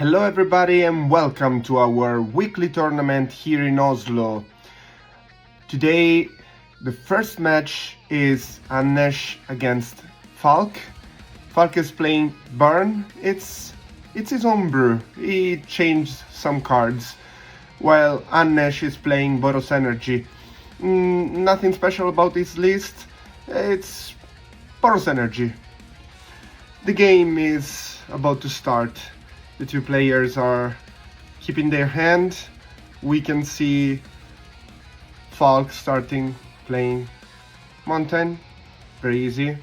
Hello everybody and welcome to our weekly tournament here in Oslo. Today the first match is Anesh against Falk. Falk is playing Burn. It's his own brew. He changed some cards. While Anesh is playing Boros Energy. Nothing special about this list. It's Boros Energy. The game is about to start. The two players are keeping their hand. We can see Falk starting playing Mountain. Very easy.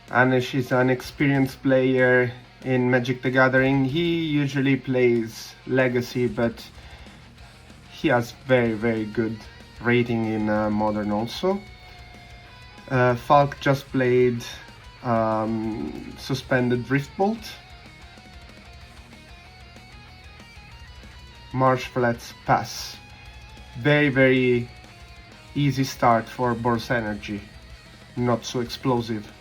Anesh is an experienced player in Magic the Gathering. He usually plays Legacy, but he has very good rating in Modern also. Falk just played Suspended Riftbolt. Marsh Flats pass. Very easy start for Boros Energy. Not so explosive.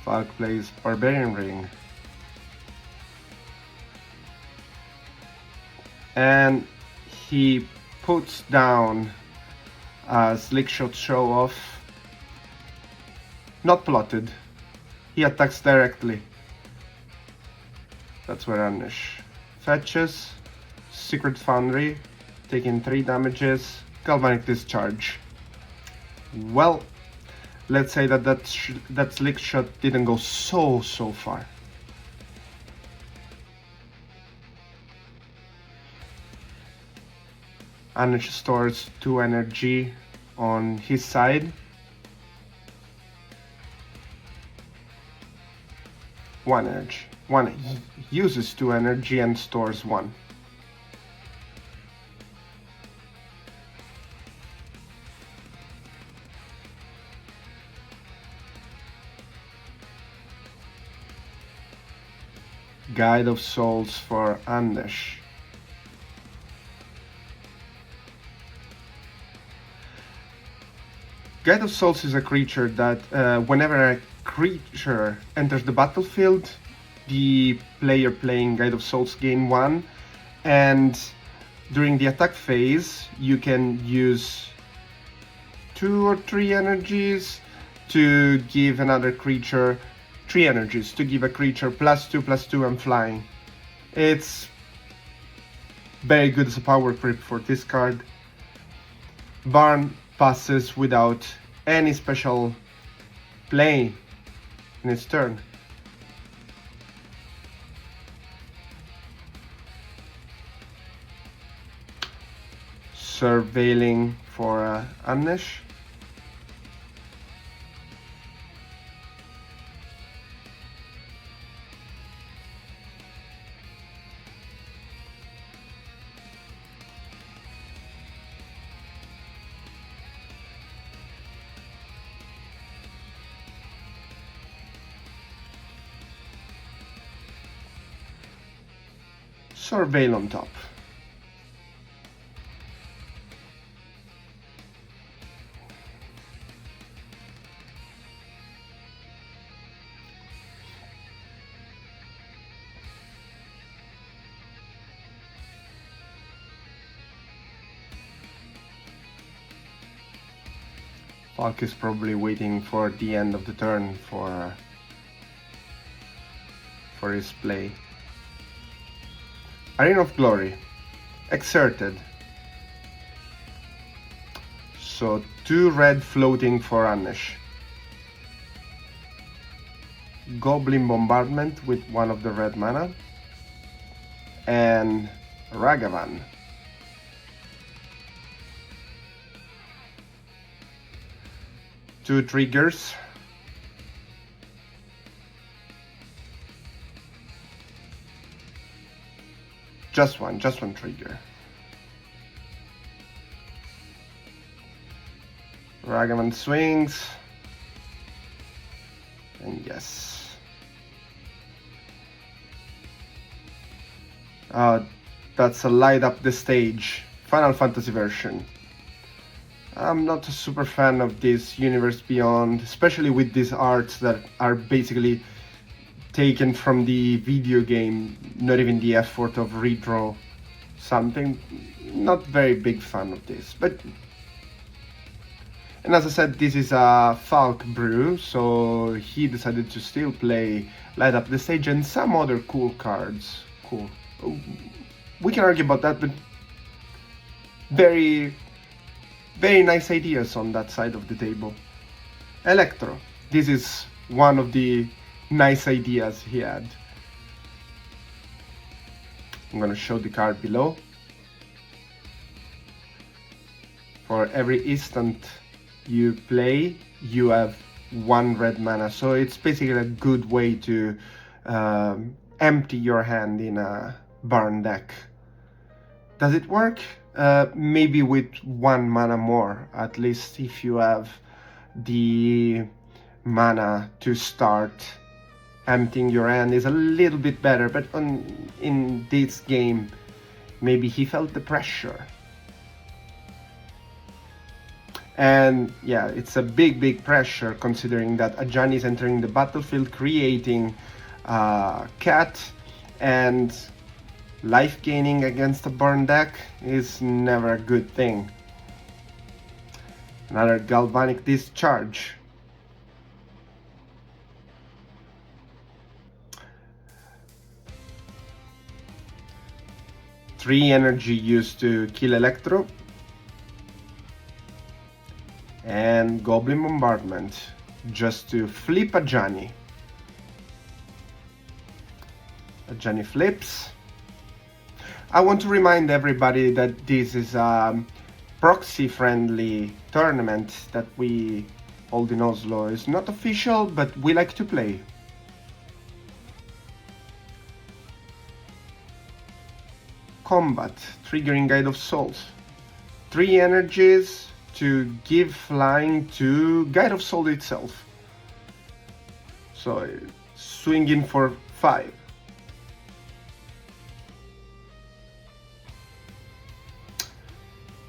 Falk plays Barbarian Ring. And he puts down a Slickshot Show Off. Not plotted. He attacks directly. That's where Anesh fetches. Secret Foundry, taking 3 damages. Galvanic Discharge. Well, let's say that Slick Shot didn't go so far. Anesh stores 2 energy on his side. 1 energy. He uses 2 energy and stores 1. Guide of Souls for Anesh. Guide of Souls is a creature that whenever a creature enters the battlefield, the player playing Guide of Souls gain 1, and during the attack phase you can use 2 or 3 energies to give another creature 3 energies to give a creature +2/+2 and flying. It's very good as a power creep for this card. Barn passes without any special play in its turn. Surveilling for Anesh. Surveil on top. Falk is probably waiting for the end of the turn for his play. Arena of Glory. Exerted. So 2 red floating for Anesh. Goblin Bombardment with 1 of the red mana. And Ragavan. Two triggers. Just one trigger. Ragavan swings. And yes. That's a light up the stage Final Fantasy version. I'm not a super fan of this Universe Beyond, especially with these arts that are basically taken from the video game, not even the effort of redraw something. Not very big fan of this, but and as I said, this is a Falk brew, so he decided to still play Light Up the Stage and some other cool cards. Cool. We can argue about that, but very nice ideas on that side of the table. Electro. This is one of the nice ideas he had. I'm gonna show the card below. For every instant you play, you have 1 red mana, so it's basically a good way to empty your hand in a burn deck. Does it work? Maybe with 1 mana more, at least if you have the mana to start emptying your hand is a little bit better, but in this game maybe he felt the pressure. And yeah, it's a big pressure considering that Ajani is entering the battlefield creating a cat, and life gaining against a burn deck is never a good thing. Another galvanic discharge. Three energy used to kill Electro. And Goblin Bombardment just to flip Ajani. Ajani flips. I want to remind everybody that this is a proxy-friendly tournament that we hold in Oslo. It's not official, but we like to play. Combat, triggering Guide of Souls. 3 energies to give flying to Guide of Soul itself. So swinging for 5.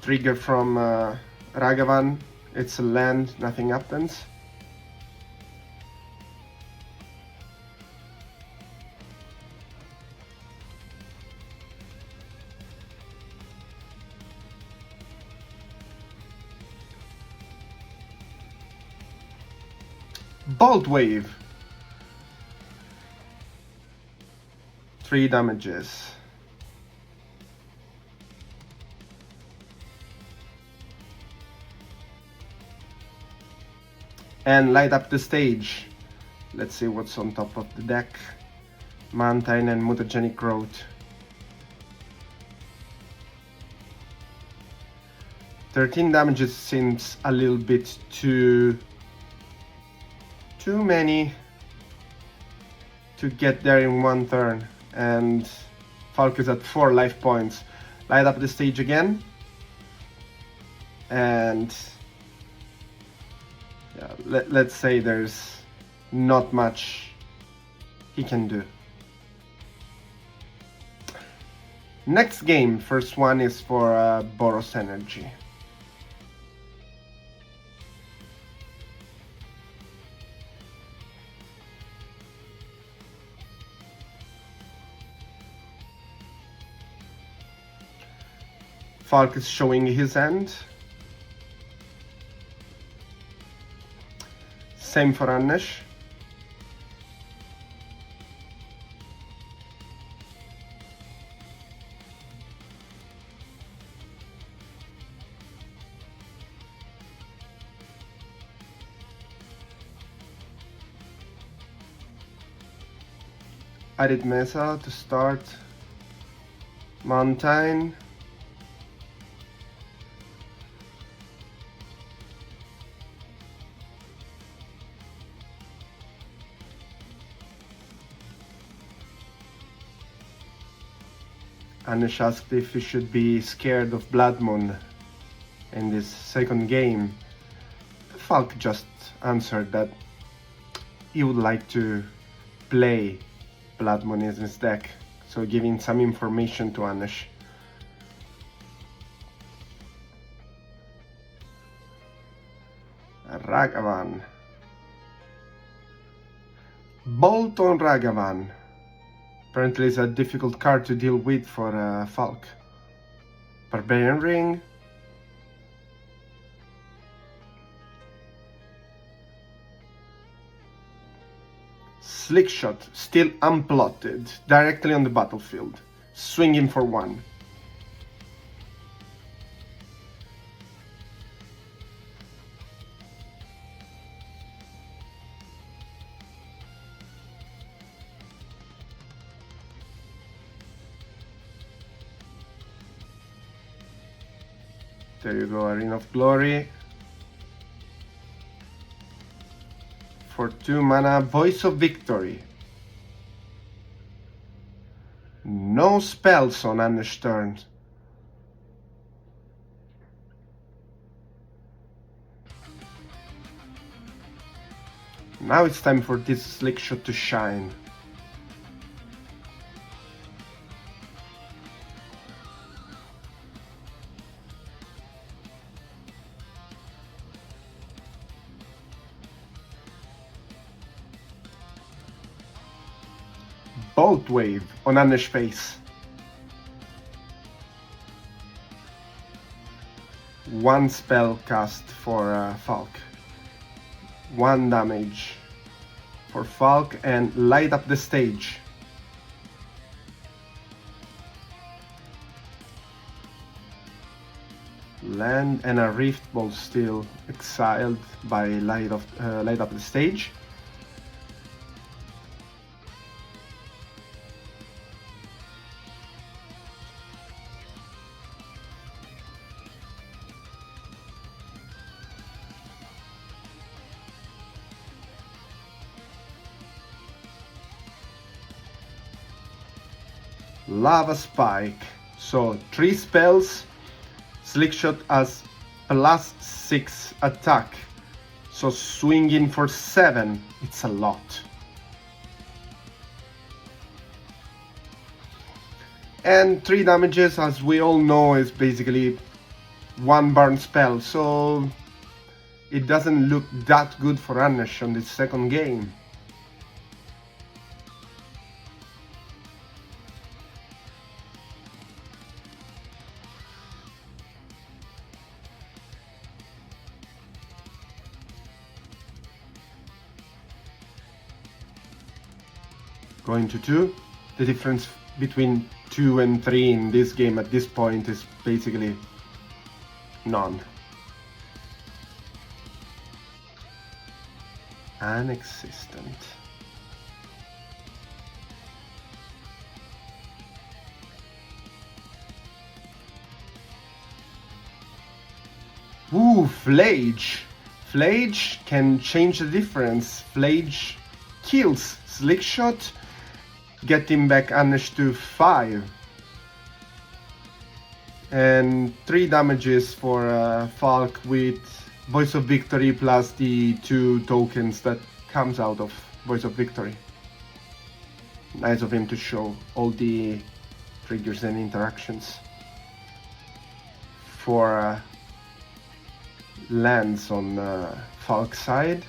Trigger from Ragavan. It's a land, nothing happens. Bolt Wave. 3 damages. And light up the stage. Let's see what's on top of the deck. Mountain and Mutagenic Growth. 13 damages seems a little bit too many to get there in 1 turn, and Falk is at 4 life points. Light up the stage again, and yeah, let's say there's not much he can do. Next game, first one is for Boros energy. Falk is showing his hand. Same for Annesh. Arid Mesa to start. Mountain. Anish asked if he should be scared of Blood Moon in this second game. Falk just answered that he would like to play Blood Moon in his deck, so giving some information to Anish. Ragavan. Bolt on Ragavan. Apparently it's a difficult card to deal with for Falk. Barbarian Ring. Slick Shot, still unplotted, directly on the battlefield. Swinging for 1. There you go, Arena of Glory. For 2 mana, Voice of Victory. No spells on Anish's turn. Now it's time for this Slick Shot to shine. Bolt Wave on Anish's face. 1 spell cast for Falk. 1 damage for Falk and light up the stage. Land and a Rift Bolt still exiled by light up the stage. Lava Spike. So 3 spells. Slick Shot has +6 attack. So swinging for 7, it's a lot. And 3 damages, as we all know, is basically 1 burn spell. So it doesn't look that good for Anish on this second game. Going to 2. The difference between 2 and 3 in this game at this point is basically none. Non-existent. Ooh, Flage. Flage can change the difference. Flage kills Slick Shot, getting back Anish to 5. And 3 damages for Falk with Voice of Victory plus the 2 tokens that comes out of Voice of Victory. Nice of him to show all the triggers and interactions. For lands on Falk's side,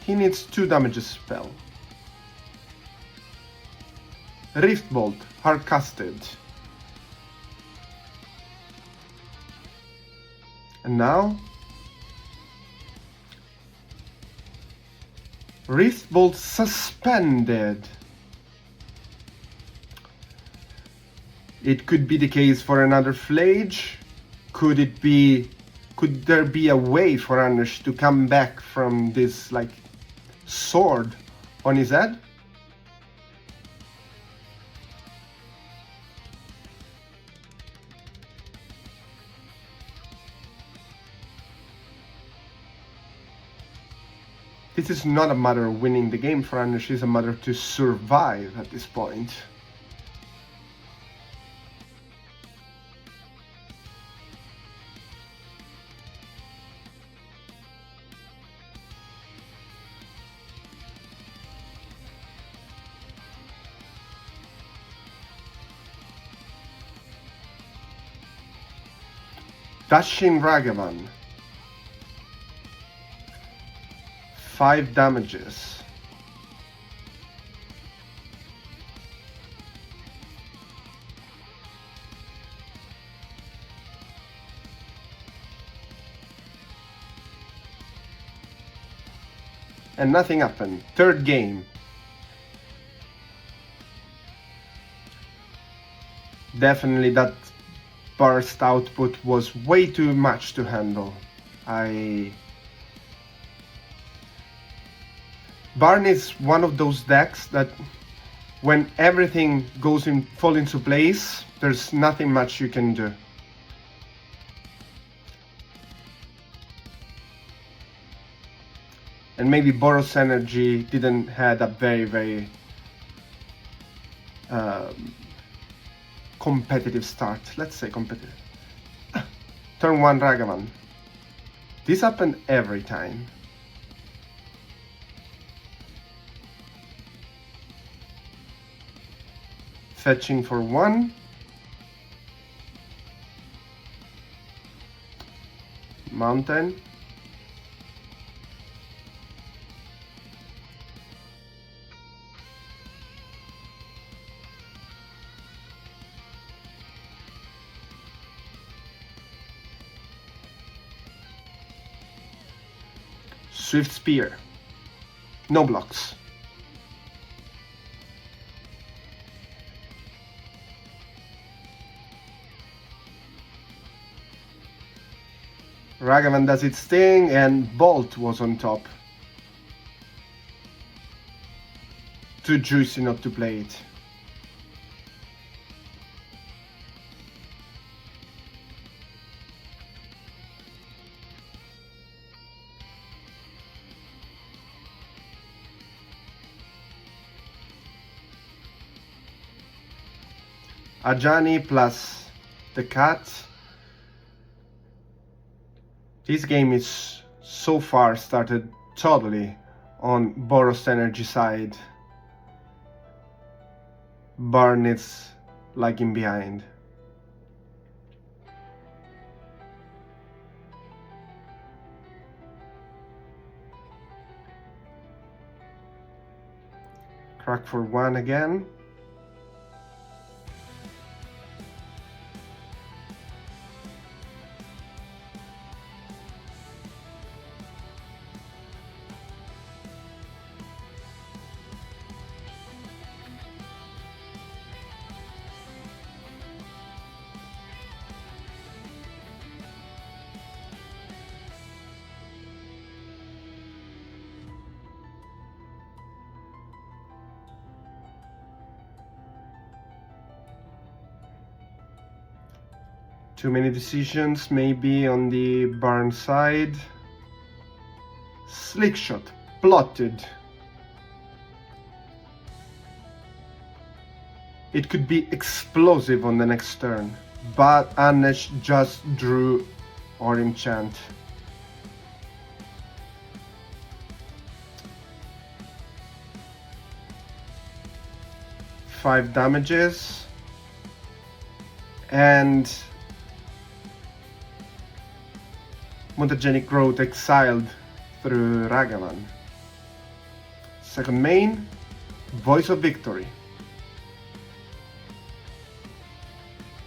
he needs 2 damages spell. Rift Bolt, hard casted. And now Rift Bolt suspended. It could be the case for another Flage. Could there be a way for Anish to come back from this like sword on his head? This is not a matter of winning the game for Anish, it's a matter to survive at this point. Dashing Ragavan. 5 damages. And nothing happened. Third game. Definitely that burst output was way too much to handle. Barn is one of those decks that when everything fall into place, there's nothing much you can do. And maybe Boros energy didn't had a very competitive start. Let's say competitive. Turn 1 Ragavan. This happened every time. Fetching for 1. Mountain. Swift Spear. No blocks. Ragavan does its thing, and Bolt was on top. Too juicy not to play it. Ajani plus the cat. This game is so far started totally on Boros energy side. Burn is lagging behind. Crack for 1 again. Too many decisions maybe on the barn side. Slick shot, plotted. It could be explosive on the next turn, but Anesh just drew or enchant. Five damages, and Mutagenic Growth exiled through Ragavan. Second main, Voice of Victory.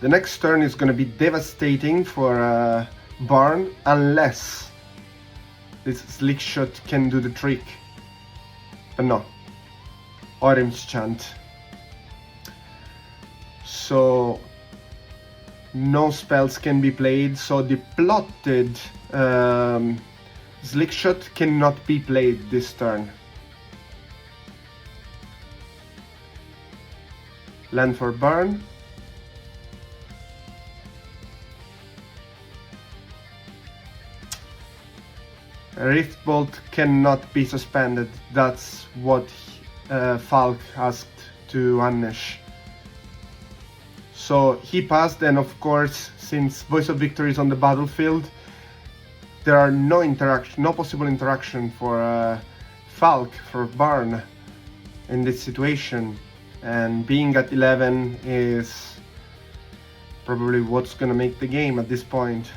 The next turn is going to be devastating for Barn unless this Slick Shot can do the trick. But no, Orim's Chant. So no spells can be played, so the plotted Slick Shot cannot be played this turn. Land for Burn. Rift Bolt cannot be suspended. That's what Falk asked to Anesh. So he passed, and of course, since Voice of Victory is on the battlefield, there are no possible interaction for Falk, for Barn in this situation. And being at 11 is probably what's gonna make the game at this point.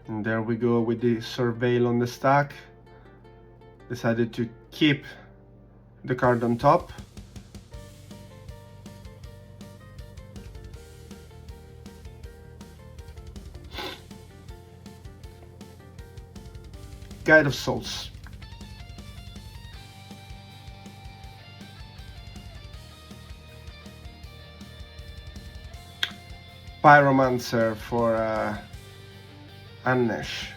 And there we go with the Surveil on the stack. Decided to keep the card on top. Guide of Souls. Pyromancer for Anesh.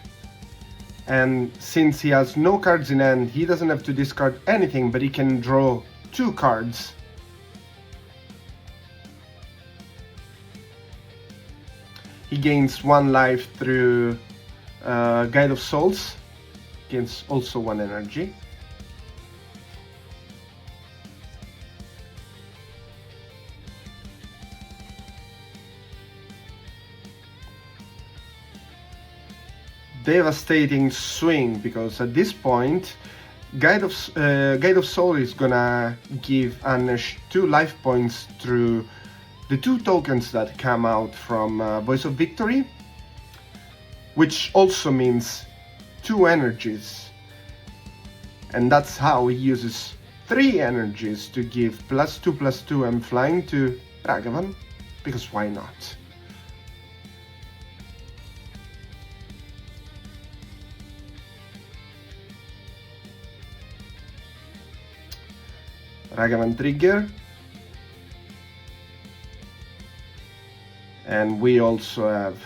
And since he has no cards in hand, he doesn't have to discard anything, but he can draw 2 cards. He gains 1 life through Guide of Souls, gains also 1 energy. Devastating swing, because at this point Guide of Soul is gonna give Anesh 2 life points through the 2 tokens that come out from Voice of Victory, which also means 2 energies, and that's how he uses 3 energies to give +2/+2 and flying to Ragavan, because why not? Ragavan trigger, and we also have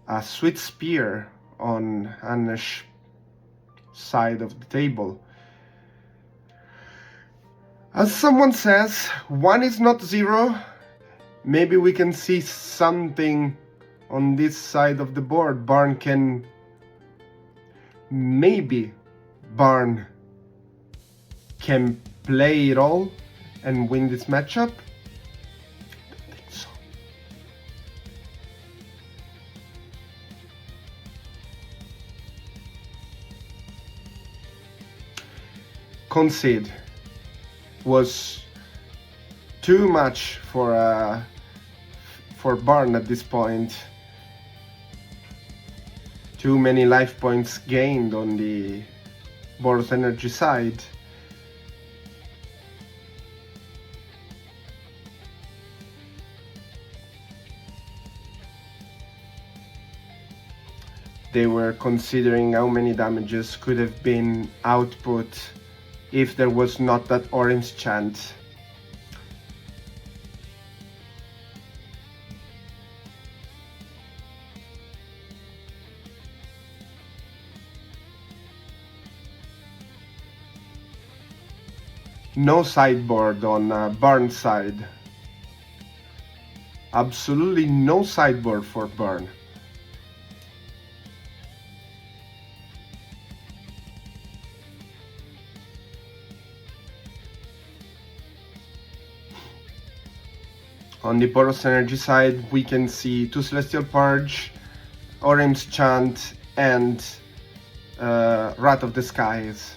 a Sweet Spear on Anesh's side of the table. As someone says, 1 is not 0. Maybe we can see something on this side of the board. Maybe Barn can play it all and win this matchup. I don't think so. Concede was too much for Barn at this point. Too many life points gained on the Boros energy side. They were considering how many damages could have been output if there was not that orange chant. No sideboard on Barn's side. Absolutely no sideboard for Barn. On the Boros energy side, we can see 2 Celestial Purge, Orim's Chant, and Wrath of the Skies.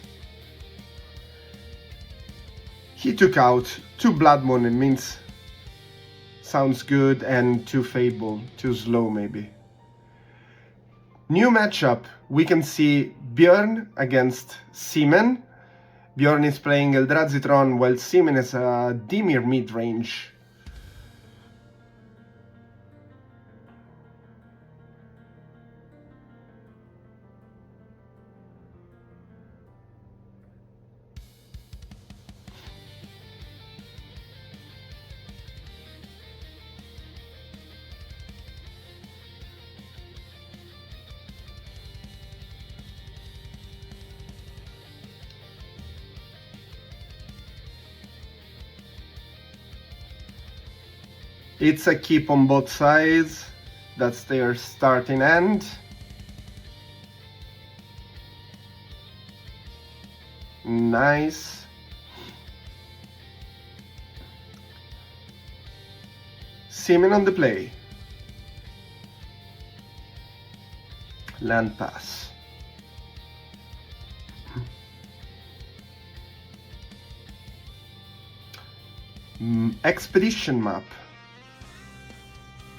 He took out 2 Blood Moon, it means sounds good, and 2 Fable, too slow maybe. New matchup, we can see Björn against Simen. Björn is playing Eldrazi Tron while Simen is a Dimir midrange. It's a keep on both sides. That's their starting end. Nice. Simen on the play. Land pass. Expedition map.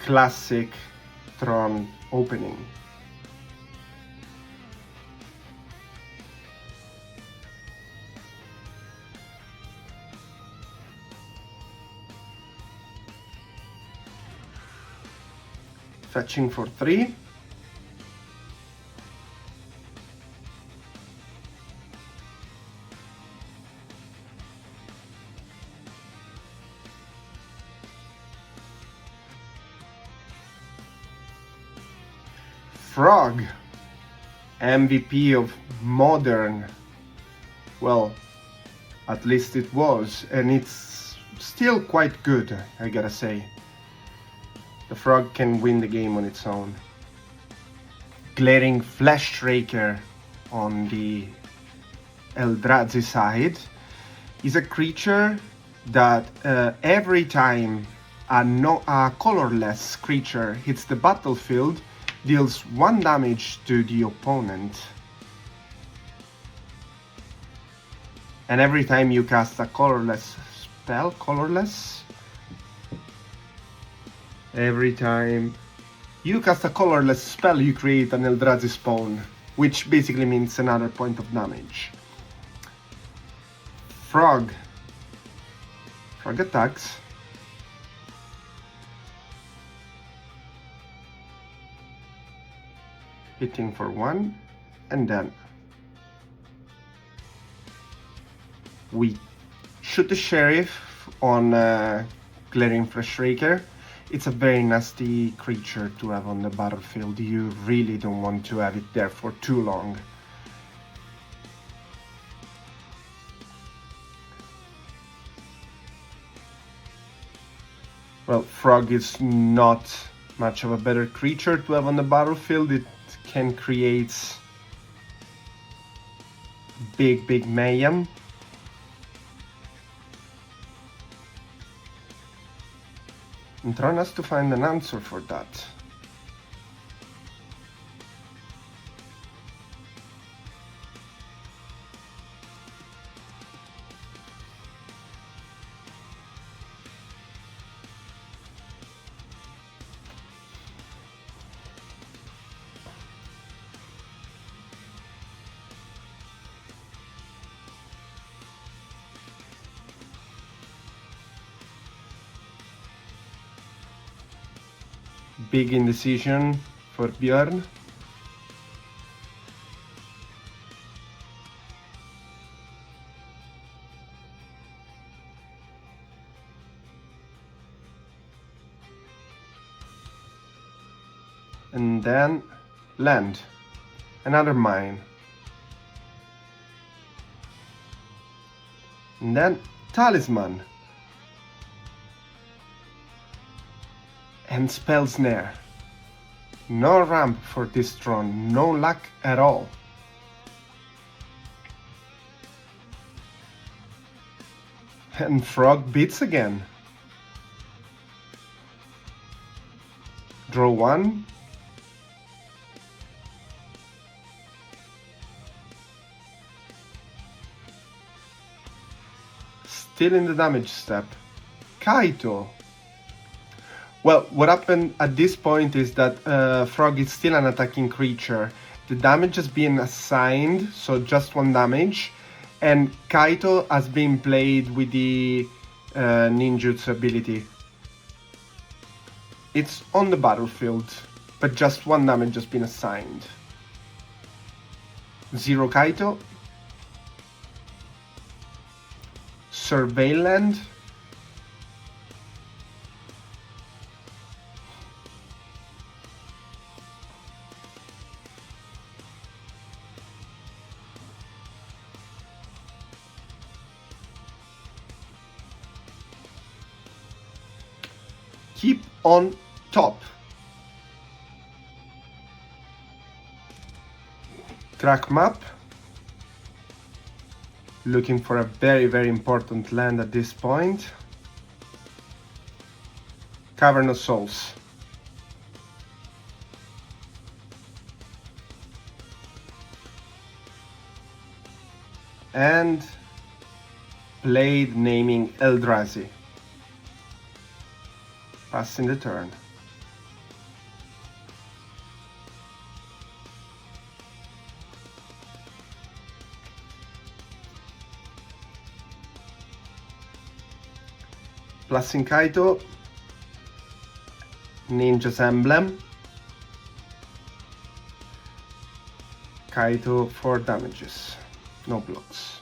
Classic Tron opening. Fetching for 3. Frog, MVP of Modern. Well, at least it was, and it's still quite good, I gotta say. The Frog can win the game on its own. Glaring Fleshraker on the Eldrazi side is a creature that every time a colorless creature hits the battlefield, deals 1 damage to the opponent. And every time you cast a colorless spell, every time you cast a colorless spell, you create an Eldrazi spawn, which basically means another point of damage. Frog attacks. Hitting for 1, and then we shoot the Sheriff on Glaring Fleshraker. It's a very nasty creature to have on the battlefield. You really don't want to have it there for too long. Well, Frog is not much of a better creature to have on the battlefield. It can create big mayhem. And Tron has to find an answer for that. Big indecision for Björn. And then land. Another mine. And then talisman. And spell snare. No ramp for this Tron, no luck at all. And Frog beats again. Draw 1. Still in the damage step. Kaito. Well, what happened at this point is that Frog is still an attacking creature. The damage has been assigned, so just 1 damage. And Kaito has been played with the ninjutsu ability. It's on the battlefield, but just 1 damage has been assigned. 0 Kaito. Survey land. Keep on top. Crack map. Looking for a very important land at this point. Cavern of Souls. And played naming Eldrazi. Passing the turn. Plussing Kaito. Ninja's Emblem. Kaito 4 damages. No blocks.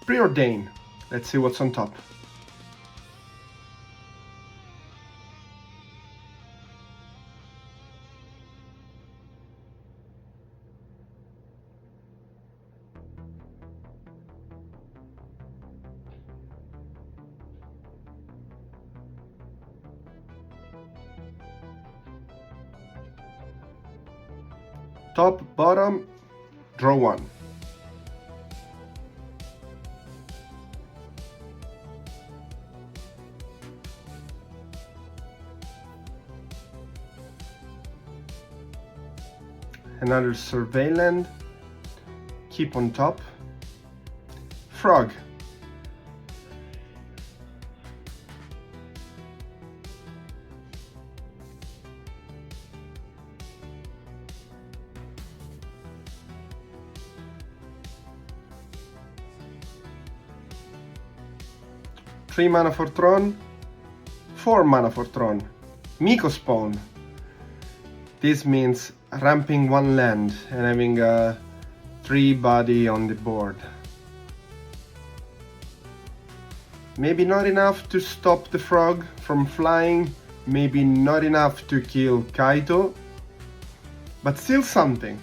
Preordain. Let's see what's on top. Top, bottom, draw one. Another surveillant. Keep on top. Frog. Three mana for Tron. 4 mana for Tron. Miko spawn. This means ramping one land and having a 3 body on the board. Maybe not enough to stop the frog from flying, maybe not enough to kill Kaito, but still something.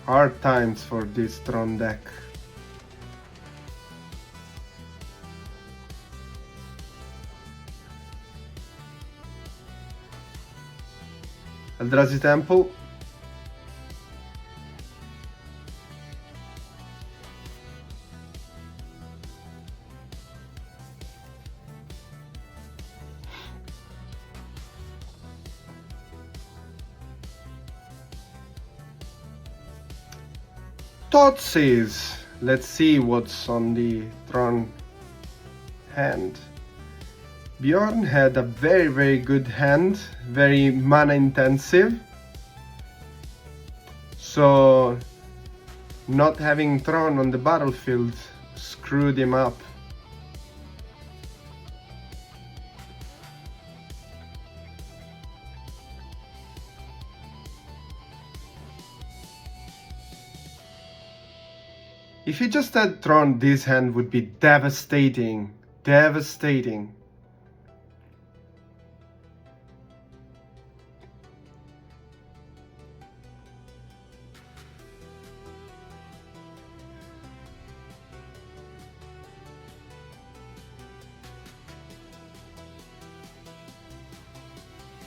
Hard times for this Tron deck. Eldrazi Temple. Thoughtseize. Let's see what's on the Tron hand. Bjorn had a very good hand, very mana intensive. So not having Tron on the battlefield screwed him up. If he just had Tron, this hand would be devastating. Devastating.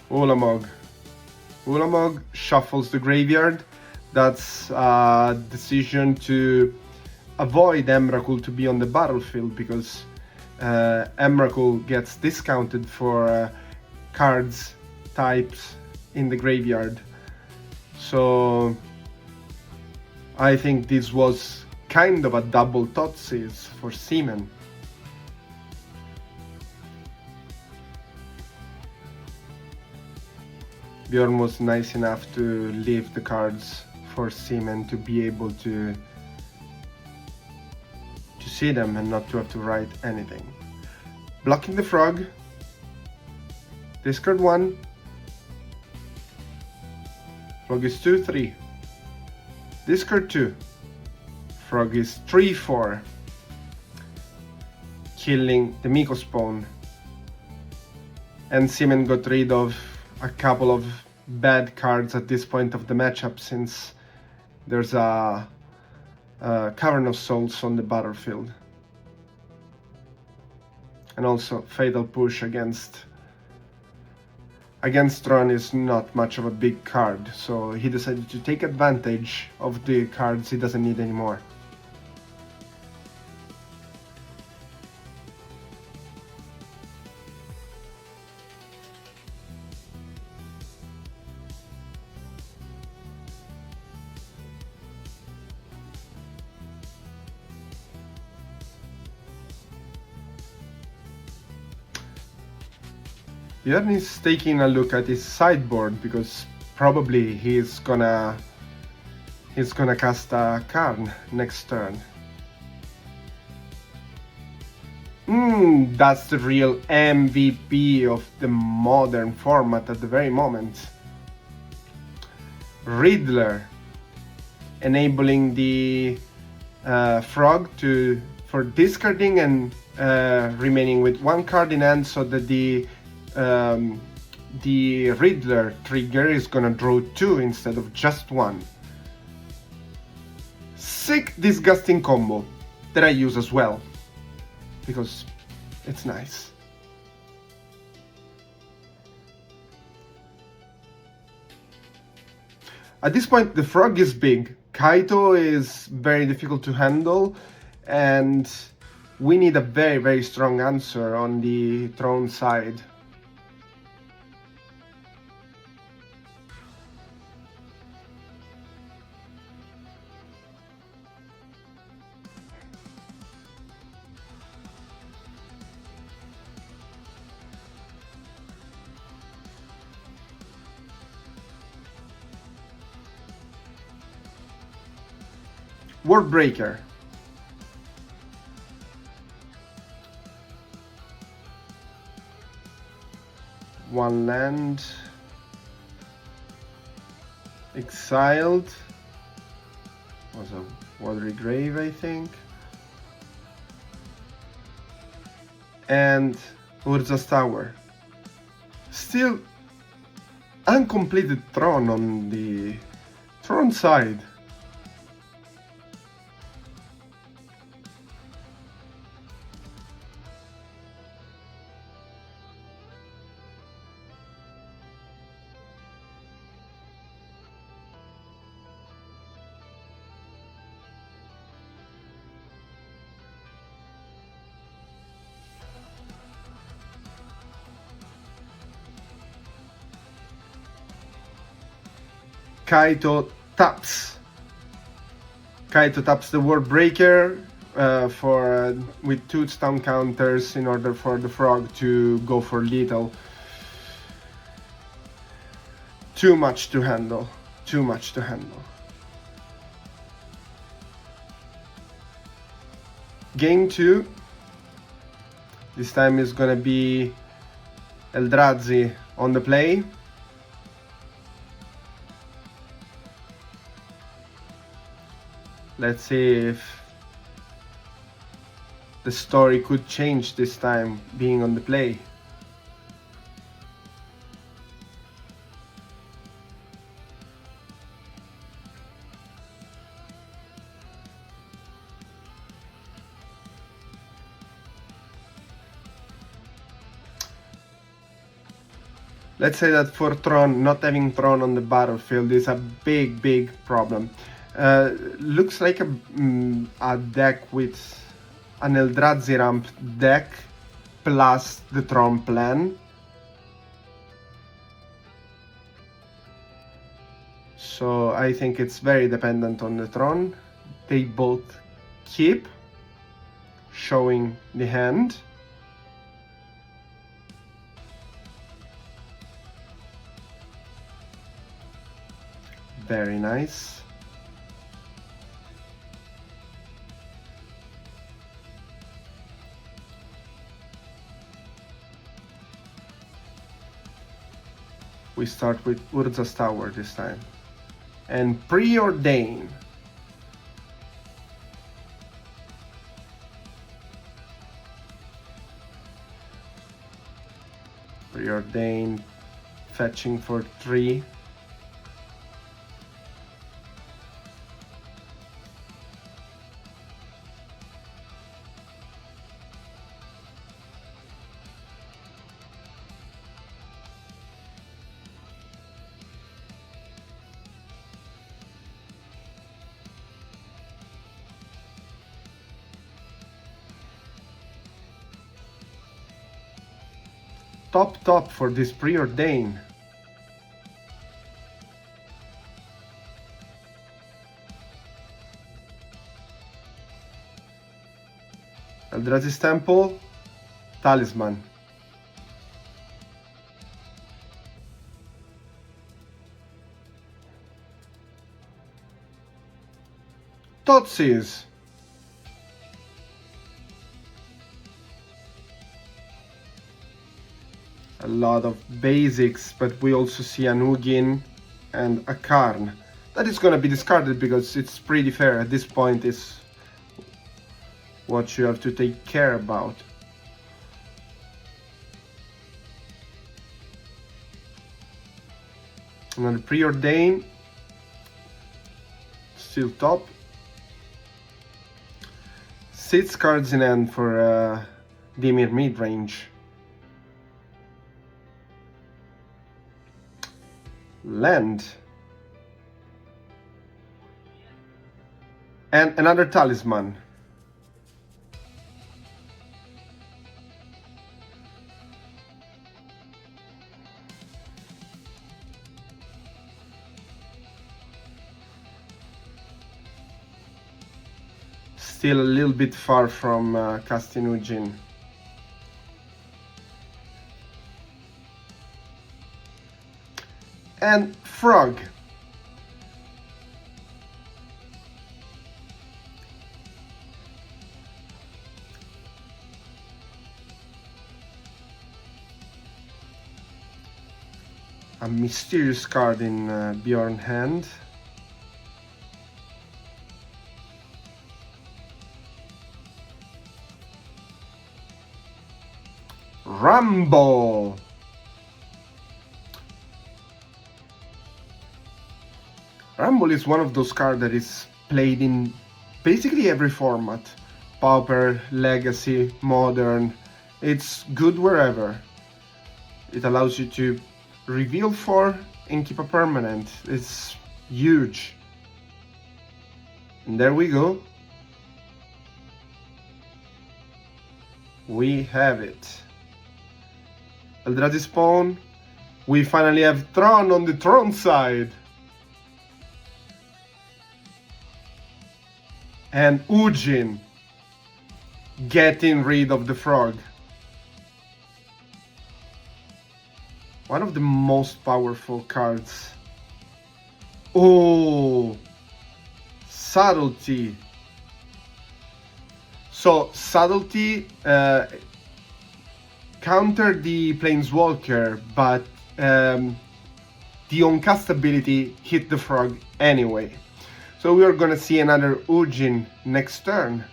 Ulamog. Ulamog shuffles the graveyard. That's a decision to avoid Emrakul to be on the battlefield because Emrakul gets discounted for cards types in the graveyard. So I think this was kind of a double Thoughtseize for Seaman. Bjorn was nice enough to leave the cards for Seaman to be able to see them and not to have to write anything. Blocking the frog. Discard 1. Frog is 2/3. Discard 2. Frog is 3/4. Killing the Miko spawn. And Seaman got rid of a couple of bad cards at this point of the matchup since there's a Cavern of Souls on the battlefield. And also Fatal Push against Tron is not much of a big card, so he decided to take advantage of the cards he doesn't need anymore. Björn is taking a look at his sideboard because probably he's gonna cast a Karn next turn. That's the real MVP of the modern format at the very moment. Riddler, enabling the frog for discarding and remaining with one card in hand, so that the Riddler trigger is gonna draw 2 instead of just 1. Sick, disgusting combo that I use as well because it's nice. At this point, the frog is big. Kaito is very difficult to handle, and we need a very, very strong answer on the Tron side. Wordbreaker. One land. Exiled. Was a Watery Grave, I think. And Urza's Tower. Still uncompleted Tron on the Tron side. Kaito taps the Wordbreaker with 2 stun counters in order for the frog to go for lethal. Too much to handle. Game 2. This time is gonna be Eldrazi on the play. Let's see if the story could change this time, being on the play. Let's say that for Tron, not having Tron on the battlefield is a big problem. Looks like a deck with an Eldrazi ramp deck plus the Tron plan. So I think it's very dependent on the Tron. They both keep showing the hand. Very nice. We start with Urza's Tower this time. And Preordain. Preordain, fetching for 3. Top for this Preordain. Eldrazi's Temple, Talisman. Totsis. A lot of basics, but we also see an Ugin and a Karn. That is gonna be discarded because it's pretty fair. At this point is what you have to take care about. Another Preordain. Still top. 6 cards in hand for Dimir Midrange. Land. And another Talisman. Still a little bit far from casting Ujin. And Frog. A mysterious card in Bjorn hand. Rambo. Rumble is one of those cards that is played in basically every format. Pauper, Legacy, Modern. It's good wherever. It allows you to reveal 4 and keep a permanent. It's huge. And there we go. We have it. Eldrazi spawn. We finally have Tron on the Tron side. And Ujin getting rid of the frog. One of the most powerful cards. Oh, subtlety. So subtlety counter the Planeswalker, but the uncastability hit the frog anyway. So we are gonna see another Ujin next turn.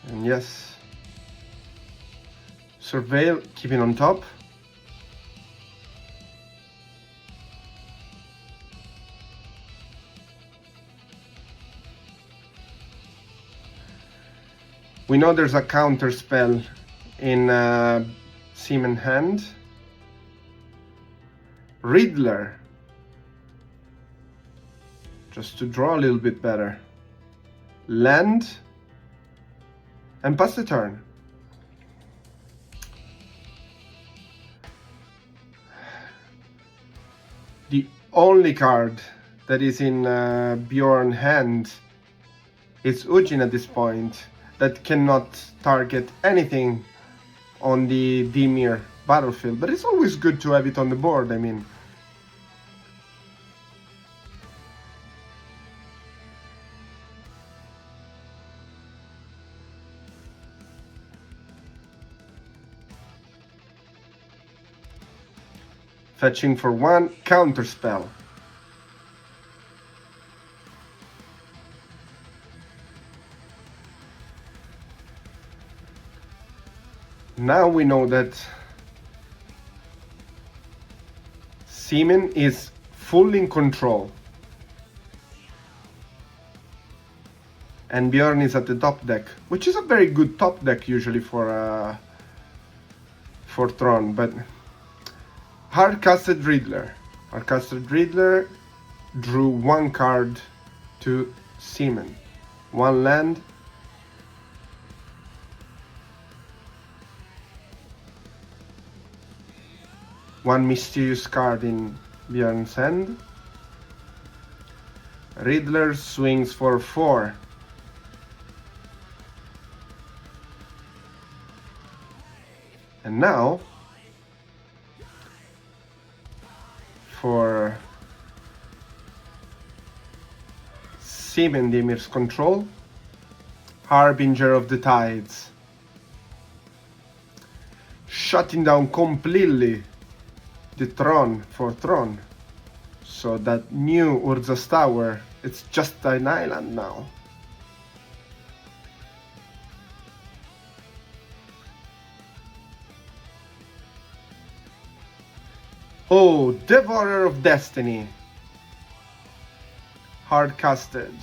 And yes, Surveil keeping on top. We know there's a counter spell in Seaman hand. Riddler, just to draw a little bit better. Land and pass the turn. The only card that is in Bjorn hand is Ujin at this point, that cannot target anything on the Dimir battlefield, but it's always good to have it on the board, I mean. Fetching for 1, counter spell. Now we know that Seaman is fully in control. And Bjorn is at the top deck, which is a very good top deck usually for Tron, but Hard-casted Riddler. Hard-casted Riddler drew 1 card to Seaman. 1 land. one mysterious card in Bjorn's hand. Riddler swings for 4. And now, for Sim and Dimir's control, Harbinger of the Tides, shutting down completely the Tron for Tron. So that new Urza's Tower, it's just an island now. Oh, Devourer of Destiny. Hard casted.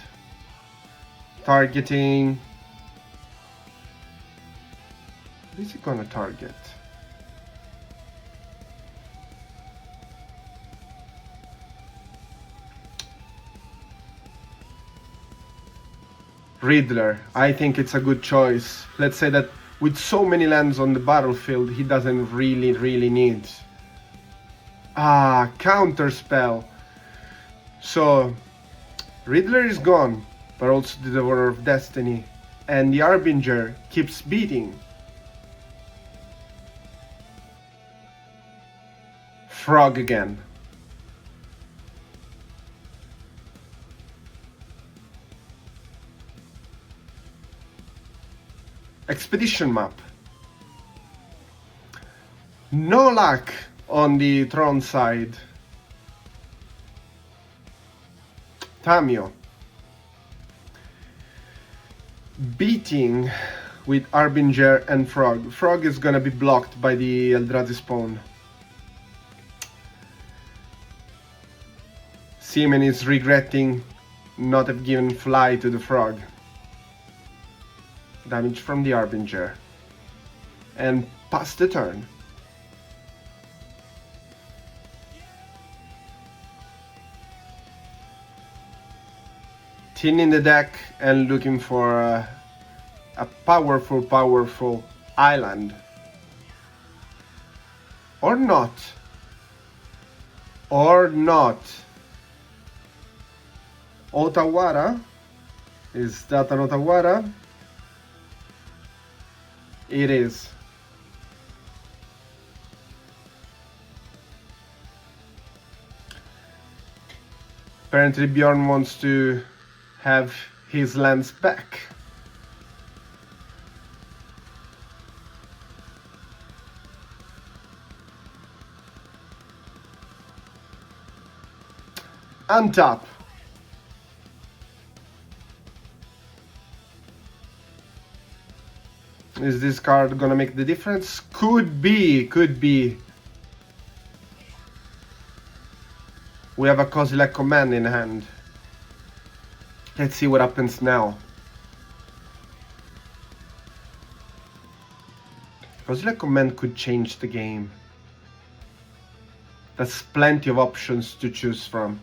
Targeting. What is he gonna target? Riddler. I think it's a good choice. Let's say that with so many lands on the battlefield, he doesn't really need. Counter spell. So Riddler is gone, but also the Devourer of Destiny, and the Harbinger keeps beating. Frog again. Expedition map. No luck on the Tron side. Tamio. Beating with Harbinger and Frog. Frog is gonna be blocked by the Eldrazi spawn. Seaman is regretting not have given fly to the Frog. Damage from the Harbinger. And pass the turn. Tin in the deck and looking for a powerful island. Or not. Or not. Otawara? Is that an Otawara? It is. Apparently Bjorn wants to have his lands back. Untap. Is this card gonna make the difference? Could be, could be. We have a Kozilek command in hand. Let's see what happens now. Kozilek command could change the game. There's plenty of options to choose from.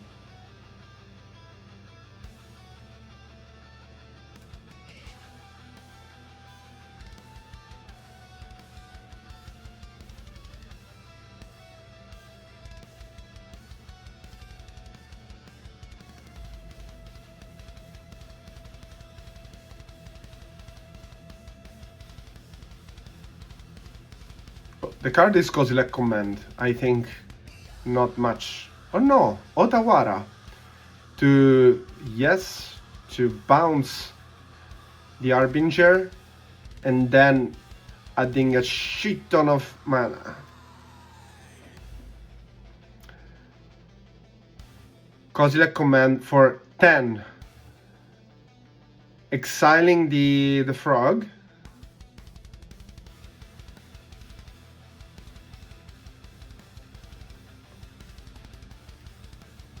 The card is Kozilek command. I think not much. Oh no, Otawara. To bounce the Harbinger and then adding a shit ton of mana. Kozilek command for 10. Exiling the frog.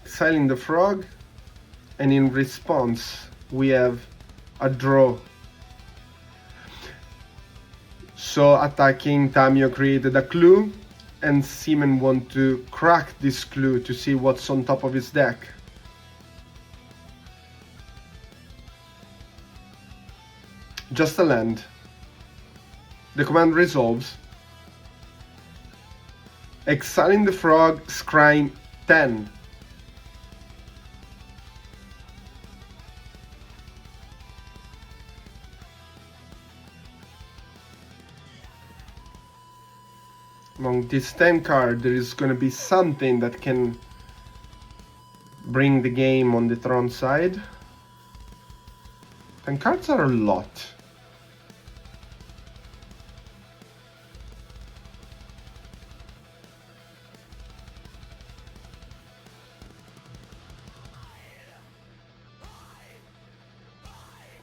Exiling the frog, and in response we have a draw. So attacking Tamio created a clue, and Seaman want to crack this clue to see what's on top of his deck. Just a land. The command resolves. Exiling the frog, scrying 10. Among this 10 card, there is going to be something that can bring the game on the Tron side. 10 cards are a lot.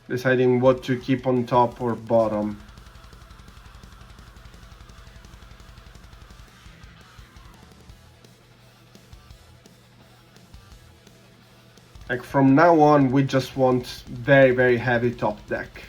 Deciding what to keep on top or bottom. Like from now on, we just want very, very heavy top deck.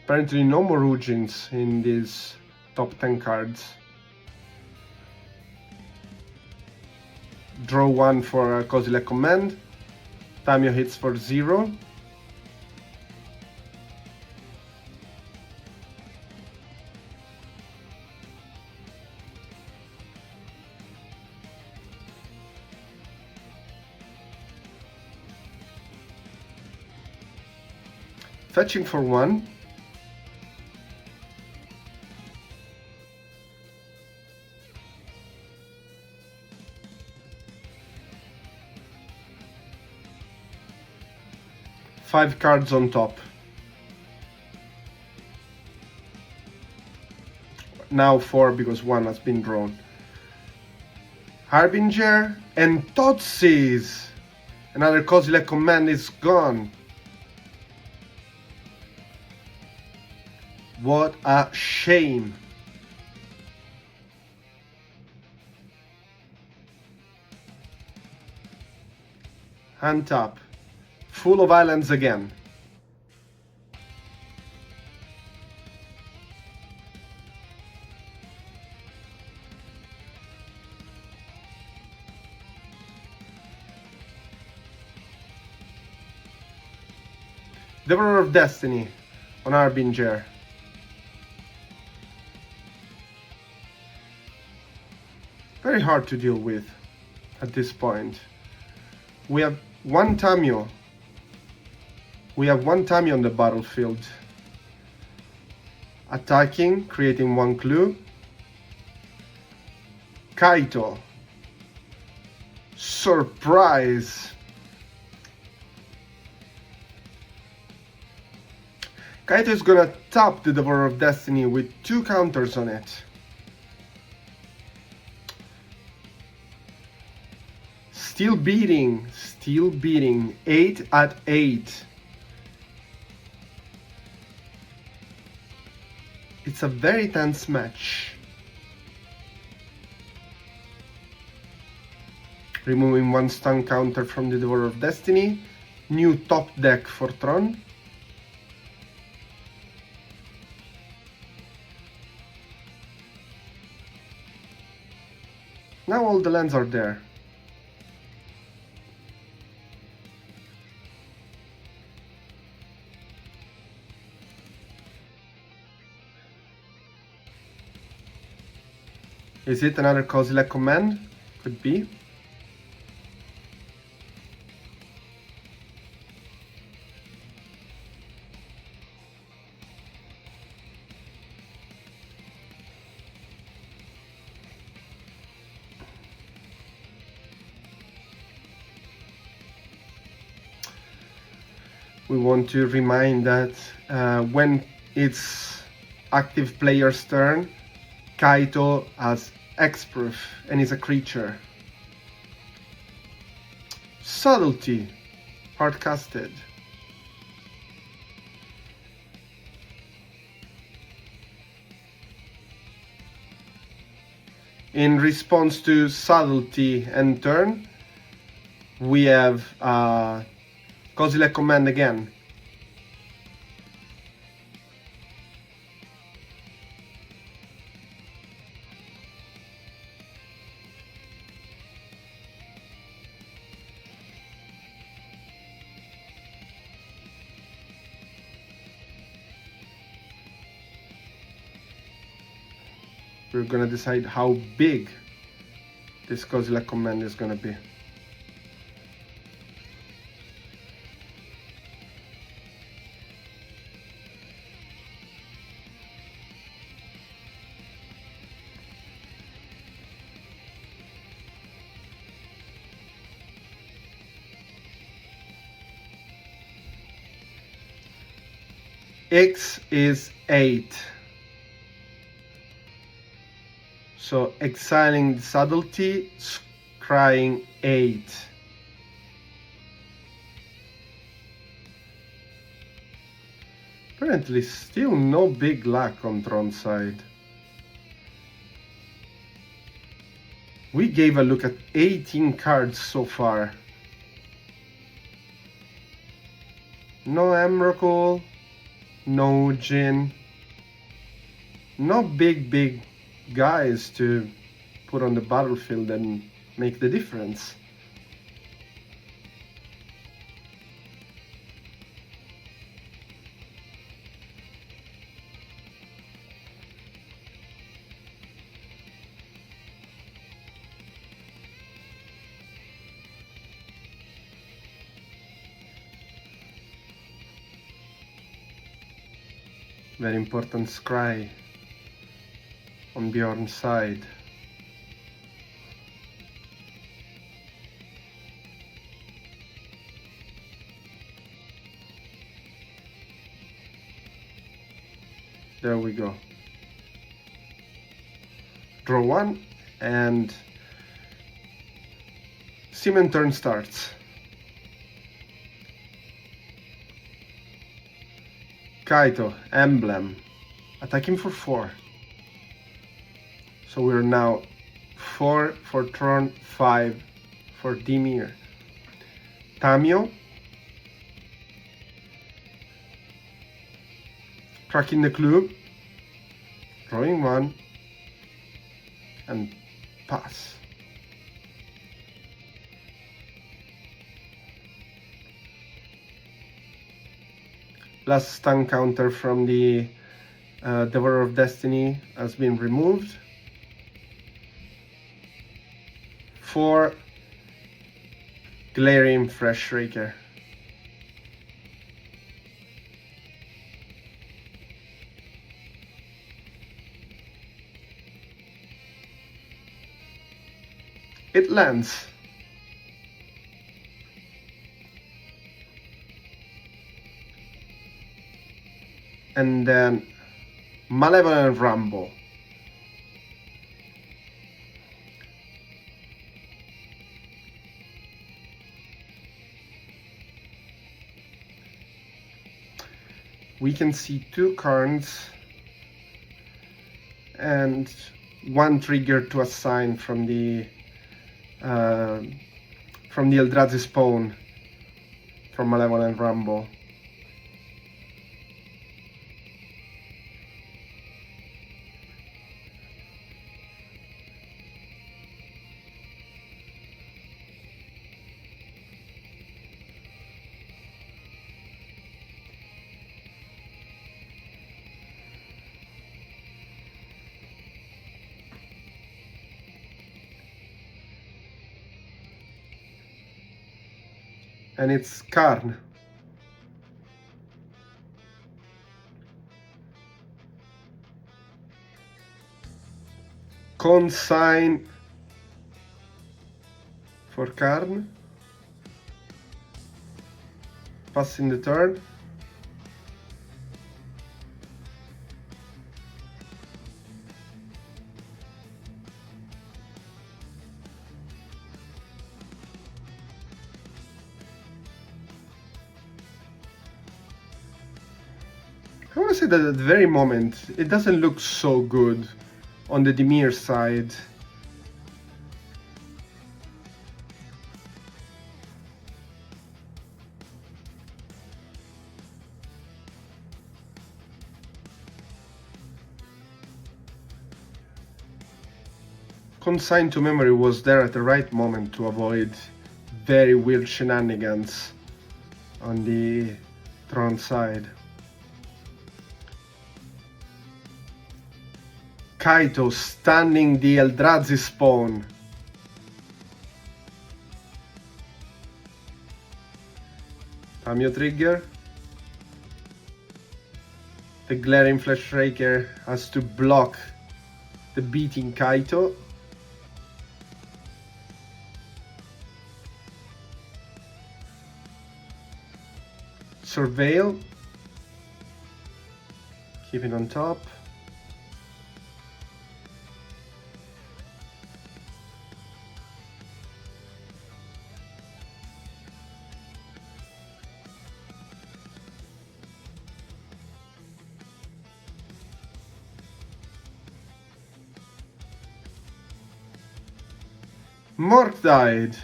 Apparently no more Ujins in these top 10 cards. Draw 1 for a Kozilek command. Tamio hits for 0. Fetching for 1. Five cards on top. Now 4 because 1 has been drawn. Harbinger and Thoughtseize. Another Kozilek command is gone. What a shame. Hand tap. Full of islands again. Devourer of Destiny on Harbinger. Very hard to deal with at this point. We have one Tamio. We have one Tamio on the battlefield. Attacking, creating one clue. Kaito. Surprise! Kaito is gonna tap the Devourer of Destiny with 2 counters on it. Still beating, 8 at 8. It's a very tense match. Removing 1 stun counter from the Devourer of Destiny. New top deck for Tron. Now all the lands are there. Is it another Kozilek command? Could be. We want to remind that when it's active player's turn, Kaito has X-Proof and is a creature. Subtlety, hard-casted. In response to Subtlety and turn, we have Kozilek command again. we're gonna decide how big this Godzilla command is gonna be. X is 8. So exiling the subtlety, scrying 8. Apparently still no big luck on Tron's side. We gave a look at 18 cards so far. No Emrakul, no Jin, no big guys to put on the battlefield and make the difference. Very important scry on Bjorn's side. There we go. Draw 1 and Seaman turn starts. Kaito, emblem, attacking for 4. So we're now 4 for Tron, 5 for Dimir. Tamio, tracking the clue, drawing 1, and pass. Last stun counter from the Devourer of Destiny has been removed. 4 Glaring Fresh Raker. It lands. And then Malevolent Rumble. We can see 2 cards and 1 trigger to assign from the Eldrazi spawn from Malevolent Rumble. And it's Karn. Consign for Karn. Passing the turn. I want to say that at the very moment, it doesn't look so good on the Dimir side. Consign to Memory was there at the right moment to avoid very weird shenanigans on the Tron side. Kaito stunning the Eldrazi spawn. Tamio trigger. The glaring Flash Raker has to block the beating Kaito. Surveil. Keep it on top. Mork died.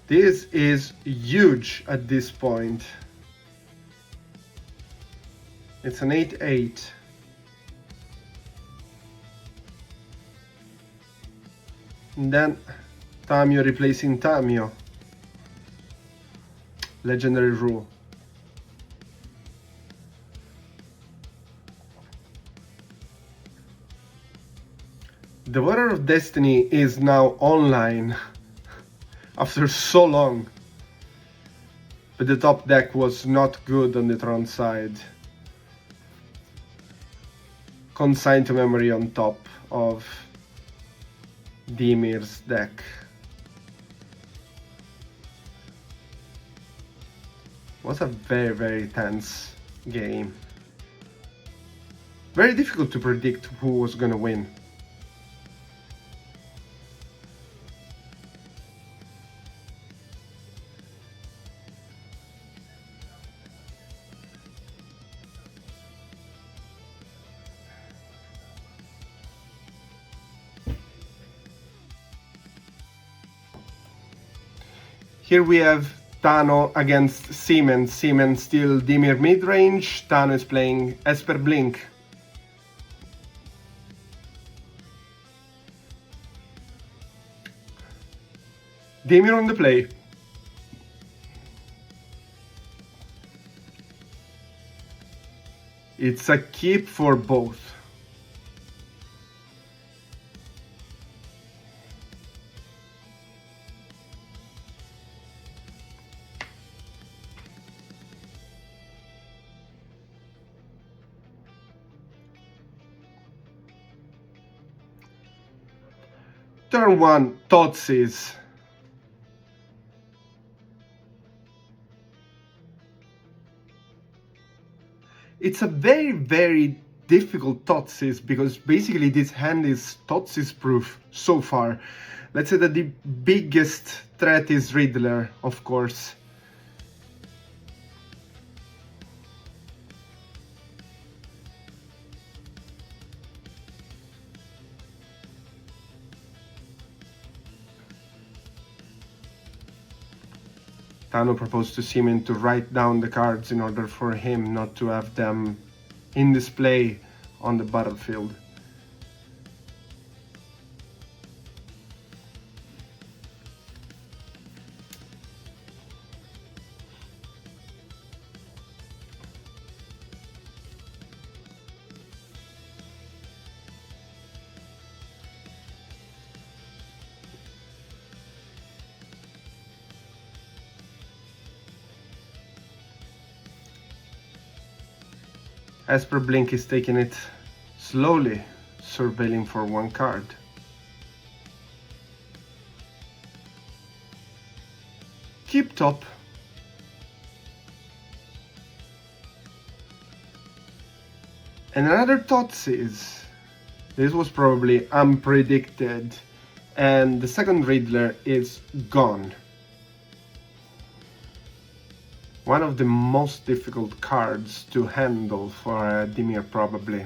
This is huge at this point. It's an 8-8. And then Tamio replacing Tamio. Legendary rule. The Water of Destiny is now online after so long, but the top deck was not good on the Tron side. Consign to Memory on top of Dimir's deck. Was a very tense game. Very difficult to predict who was gonna win. Here we have Tano against Seaman. Seaman still Dimir midrange. Tano is playing Esper Blink. Dimir on the play. It's a keep for both. Turn 1, Thoughtseize. It's a very difficult Thoughtseize because basically this hand is Thoughtseize proof so far. Let's say that the biggest threat is Riddler, of course. Tano proposed to Seaman to write down the cards in order for him not to have them in display on the battlefield. Esper Blink is taking it slowly, surveilling for one card. Keep top. And another Thoughtseize. This was probably unpredicted, and the second Riddler is gone. One of the most difficult cards to handle for Dimir, probably.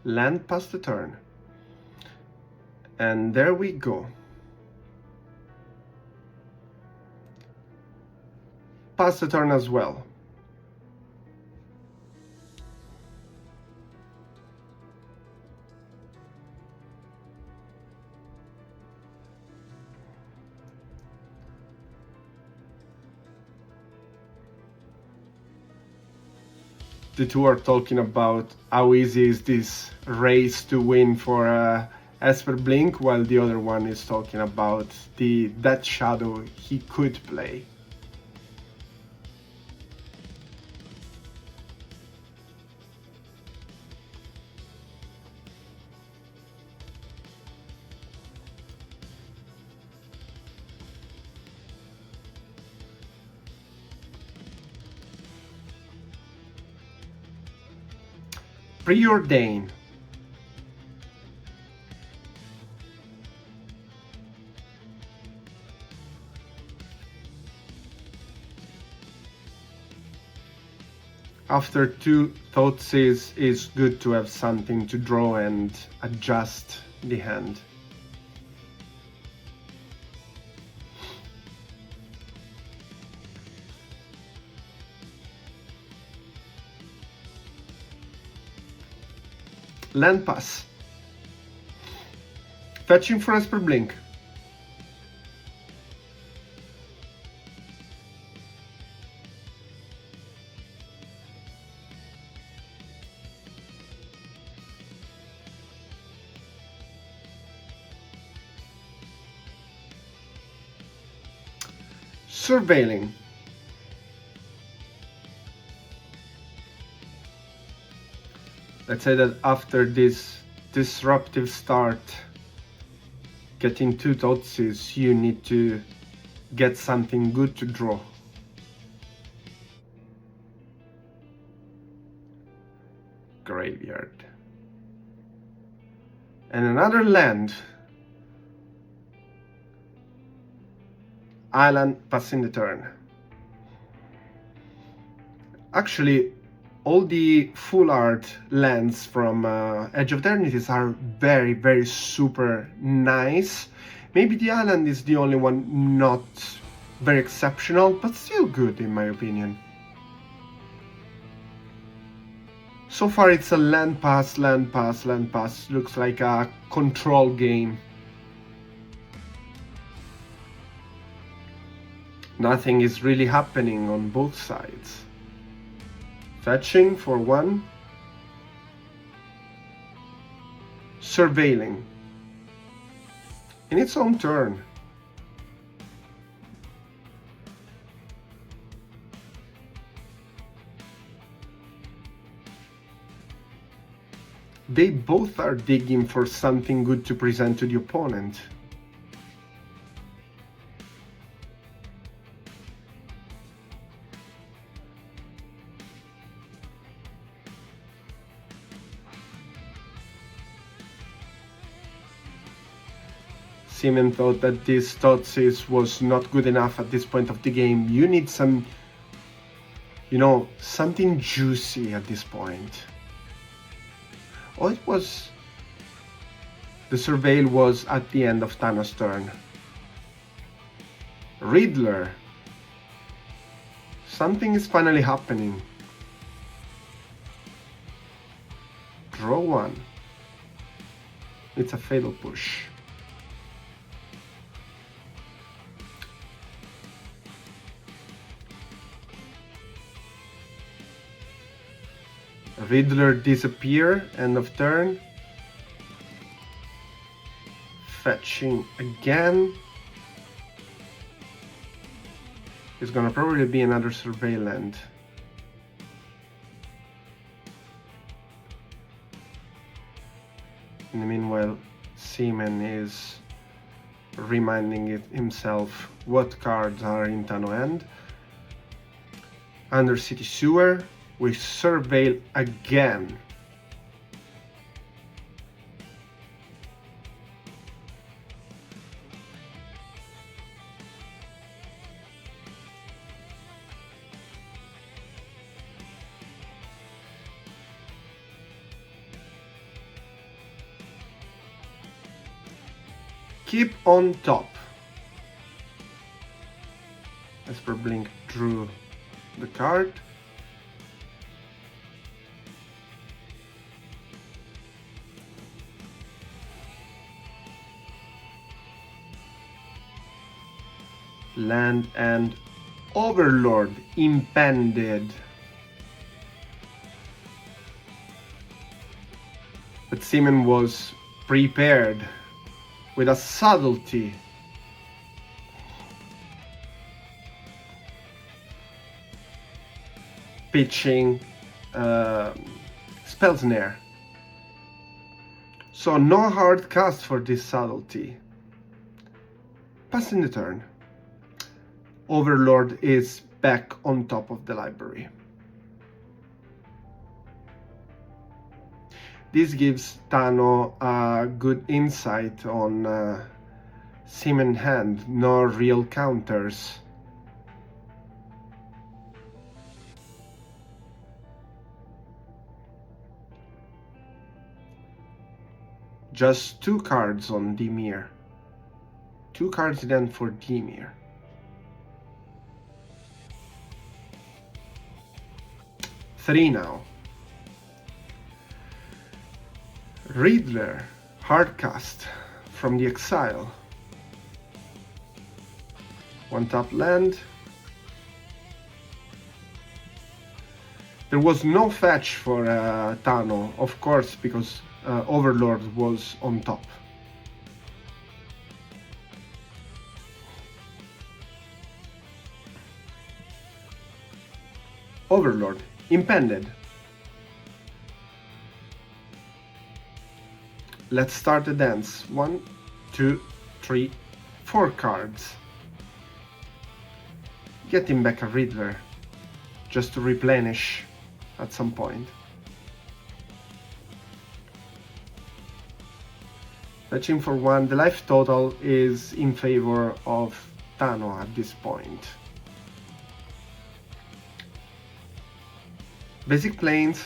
Land past the turn. And there we go. Pass the turn as well. the two are talking about how easy is this race to win for Esper Blink, while the other one is talking about that shadow he could play. Preordain. After 2 Thoughtseizes, it's good to have something to draw and adjust the hand. Land pass. Fetching for Esper Blink. Surveilling. Let's say that after this disruptive start, getting 2 Thoughtseizes, you need to get something good to draw. Graveyard. And another land. Island passing the turn. Actually, all the full art lands from Edge of Eternities are very, very super nice. Maybe the island is the only one not very exceptional, but still good in my opinion. So far it's a land pass, land pass, land pass. Looks like a control game. Nothing is really happening on both sides. Fetching for 1. Surveilling. In its own turn. They both are digging for something good to present to the opponent. Simon thought that this Thoughtseizes was not good enough at this point of the game. You need some, something juicy at this point. Oh, it was... The Surveil was at the end of Thanos' turn. Riddler. Something is finally happening. Draw 1. It's a fatal push. Riddler disappear, end of turn. Fetching again. It's gonna probably be another Surveil land. In the meanwhile, Seaman is reminding himself what cards are in Tano hand. Undercity Sewer. We Surveil again. Keep on top. Esper Blink drew the card. Land and Overlord impended. But Seaman was prepared with a subtlety. Pitching spell snare. So no hard cast for this subtlety. Passing the turn. Overlord is back on top of the library. This gives Tano a good insight on Seaman hand, no real counters. Just 2 cards on Dimir. 2 cards then for Dimir. 3 now. Riddler, hardcast from the exile. 1 tap land. There was no fetch for Tano, of course, because Overlord was on top. Overlord, impended. Let's start the dance. 1, 2, 3, 4 cards. Getting back a Riddler, just to replenish at some point. Fetching for 1, the life total is in favor of Tano at this point. Basic planes.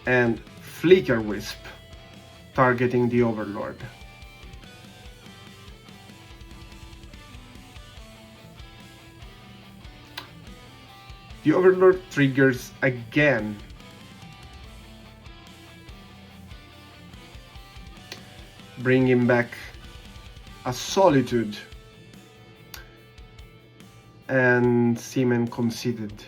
And Flicker Wisp, targeting the Overlord. The Overlord triggers again. Bringing back a Solitude. And Seaman conceded.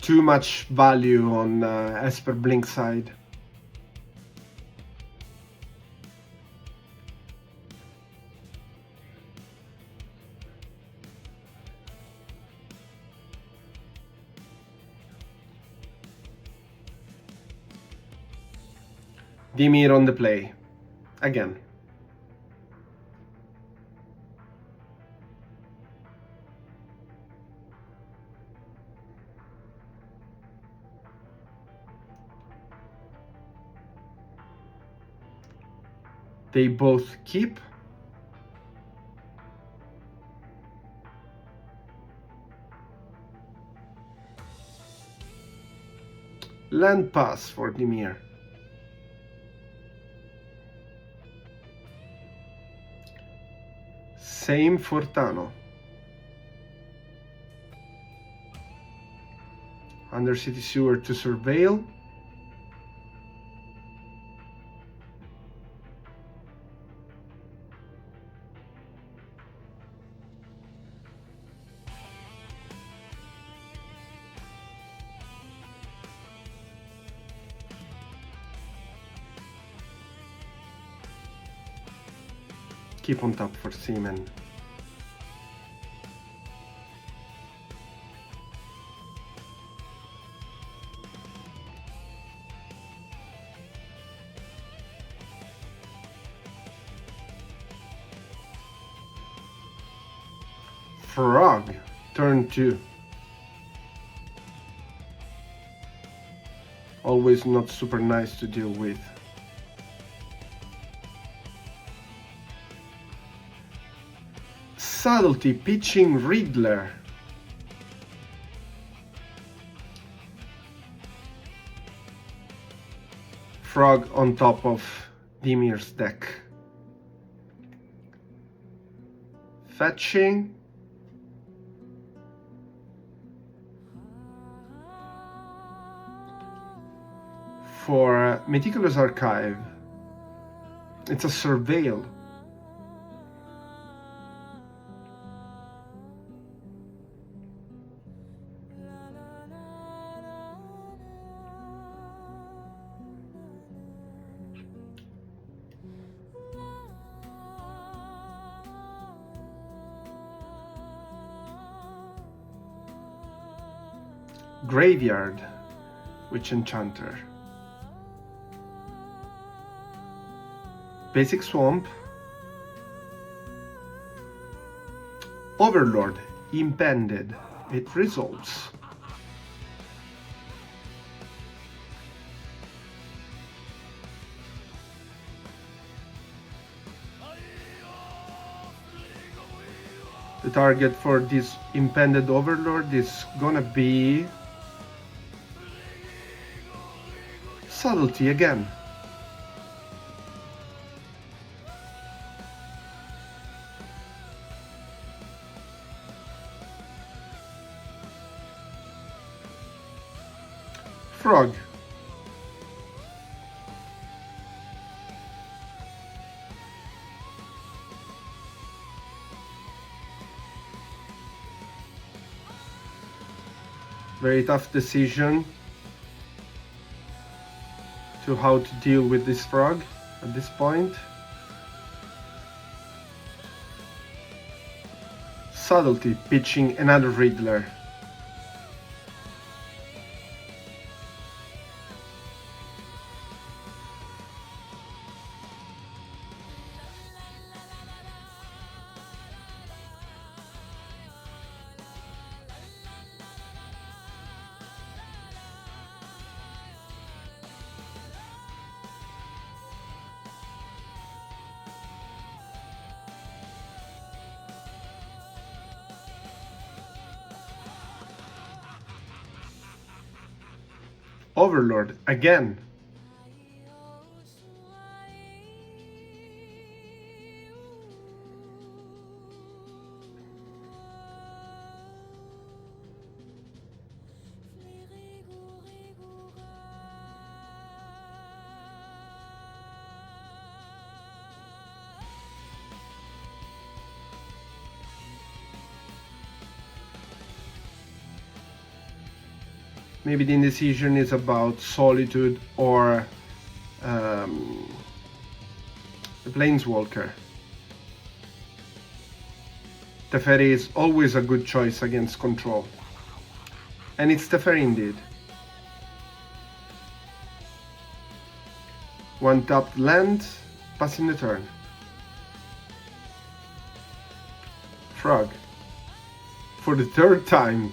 Too much value on Esper Blink side. Dimir on the play. Again. They both keep. Land pass for Dimir. Same for Tano. Undercity Sewer to surveil. Keep on top for Seaman. Frog, turn 2. Always not super nice to deal with. Subtlety, pitching Riddler. Frog on top of Dimir's deck. Fetching. For Meticulous Archive, it's a surveil. Graveyard, Witch Enchanter. Basic Swamp. Overlord, Impended. It resolves. The target for this Impended Overlord is gonna be Subtlety again. Frog. Very tough decision to how to deal with this frog at this point. Subtlety, pitching another Riddler. Overlord again. Maybe the indecision is about Solitude or the Planeswalker. Teferi is always a good choice against control. And it's Teferi indeed. One tapped land, passing the turn. Frog. For the third time.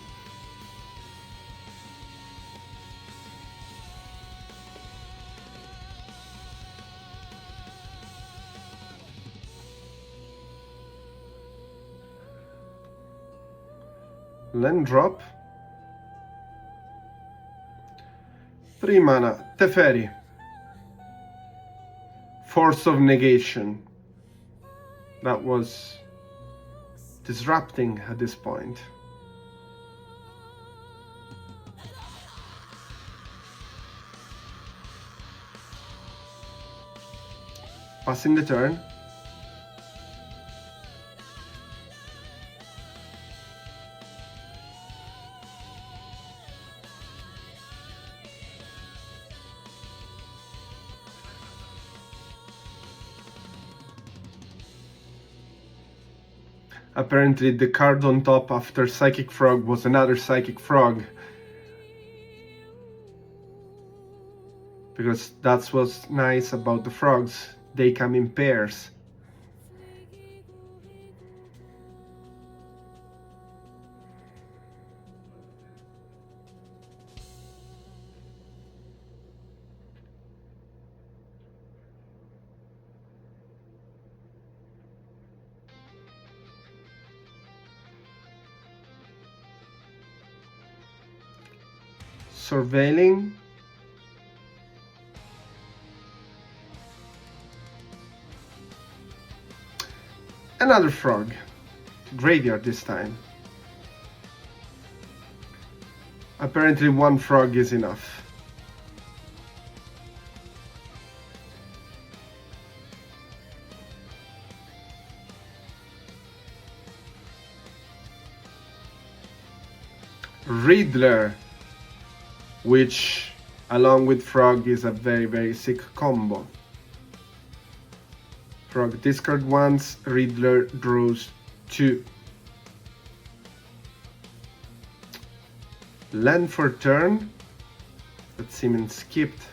Land drop. 3 mana, Teferi. Force of Negation. That was disrupting at this point. Passing the turn. Apparently the card on top after Psychic Frog was another Psychic Frog. Because that's what's nice about the frogs. They come in pairs. Surveilling. Another frog. Graveyard this time. Apparently one frog is enough. Riddler, which along with Frog is a very sick combo. Frog discard once, Riddler draws 2. Land for turn, but Seaman skipped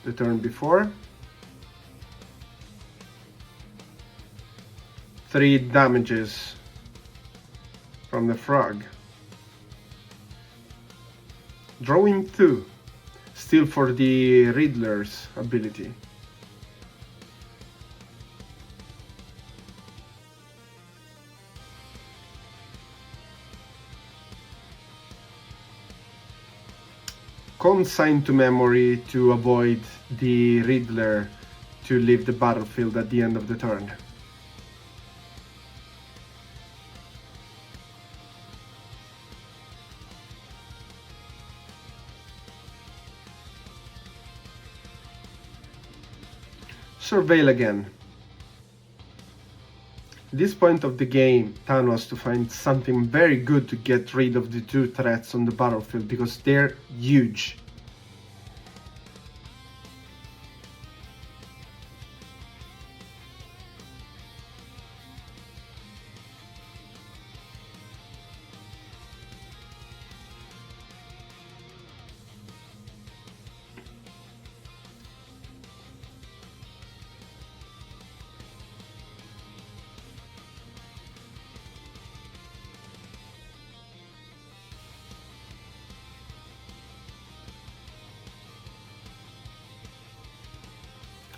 the turn before. 3 damages from the frog. Drawing 2, still for the Riddler's ability. Consign to memory to avoid the Riddler to leave the battlefield at the end of the turn. Surveil again. At this point of the game, Tano has to find something very good to get rid of the 2 threats on the battlefield because they're huge.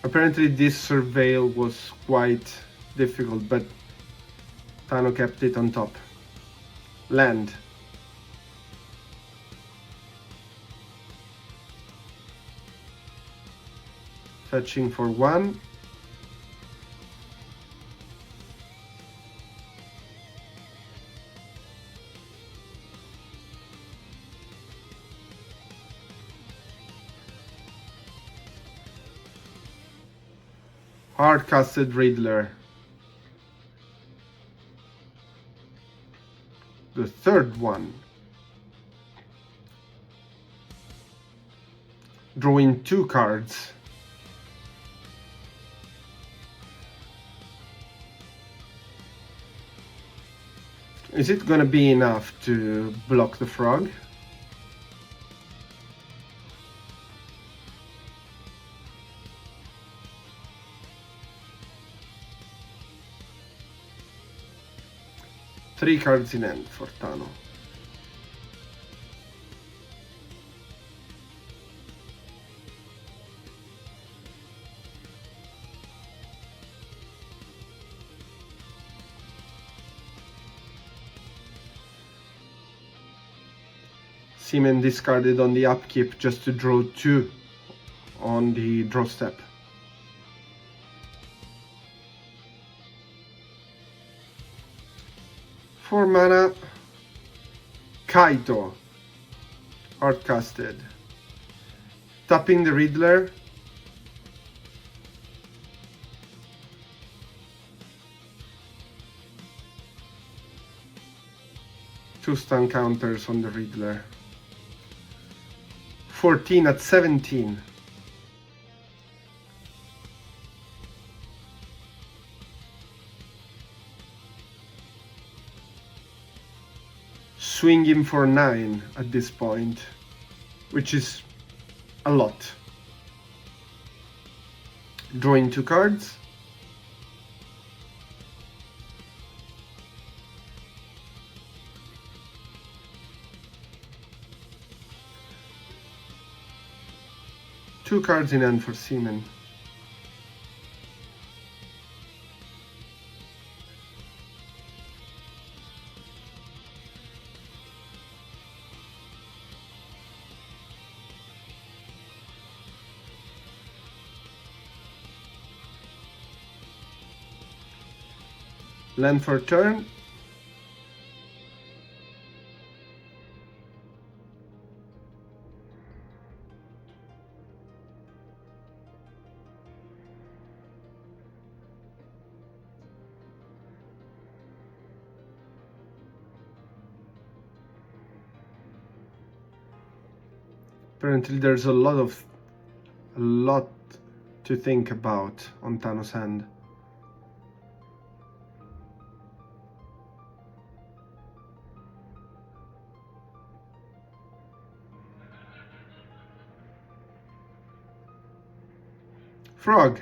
Apparently this surveil was quite difficult, but Tano kept it on top. Land. Fetching for 1. Hard-casted Riddler. The 3rd one. Drawing 2 cards. Is it gonna be enough to block the frog? Three cards in hand for Tano. Seaman discarded on the upkeep just to draw 2 on the draw step. For mana, Kaito, hard-casted. Tapping the Riddler. Two stun counters on the Riddler. 14 at 17. Swinging for 9 at this point, which is a lot. Drawing 2 cards. Two cards in hand for Seaman. Land for turn. Apparently there's a lot to think about on Thanos' hand. Frog.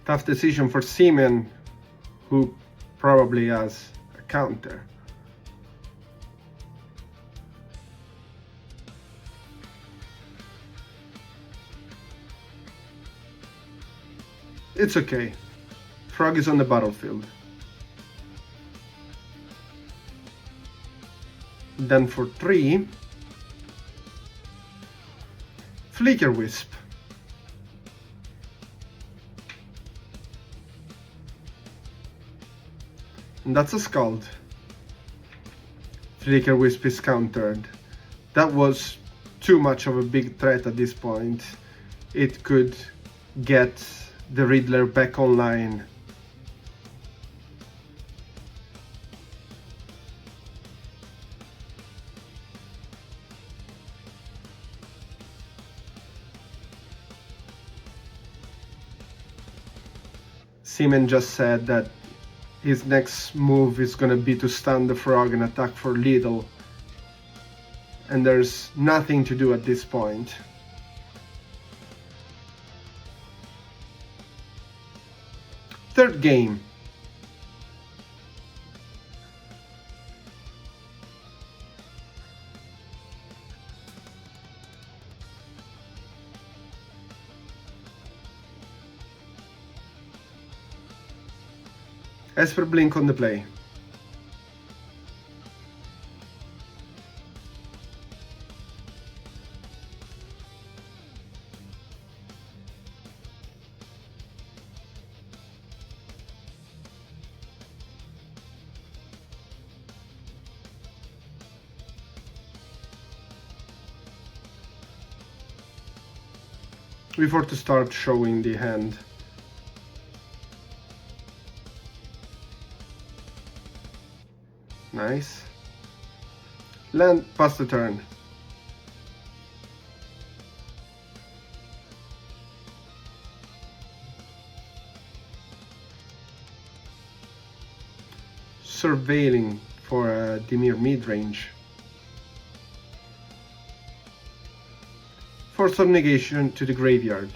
Tough decision for Seaman, who probably has a counter. It's okay. Frog is on the battlefield. Then for 3, Flicker Wisp. And that's a Scald. Flicker Wisp is countered. That was too much of a big threat at this point. It could get the Riddler back online. Seaman just said that his next move is gonna be to stun the frog and attack for little. And there's nothing to do at this point. Third game. Esper Blink on the play. Before to start showing the hand. Nice. Land, pass the turn. Surveilling for Dimir Midrange. Force of negation to the graveyard.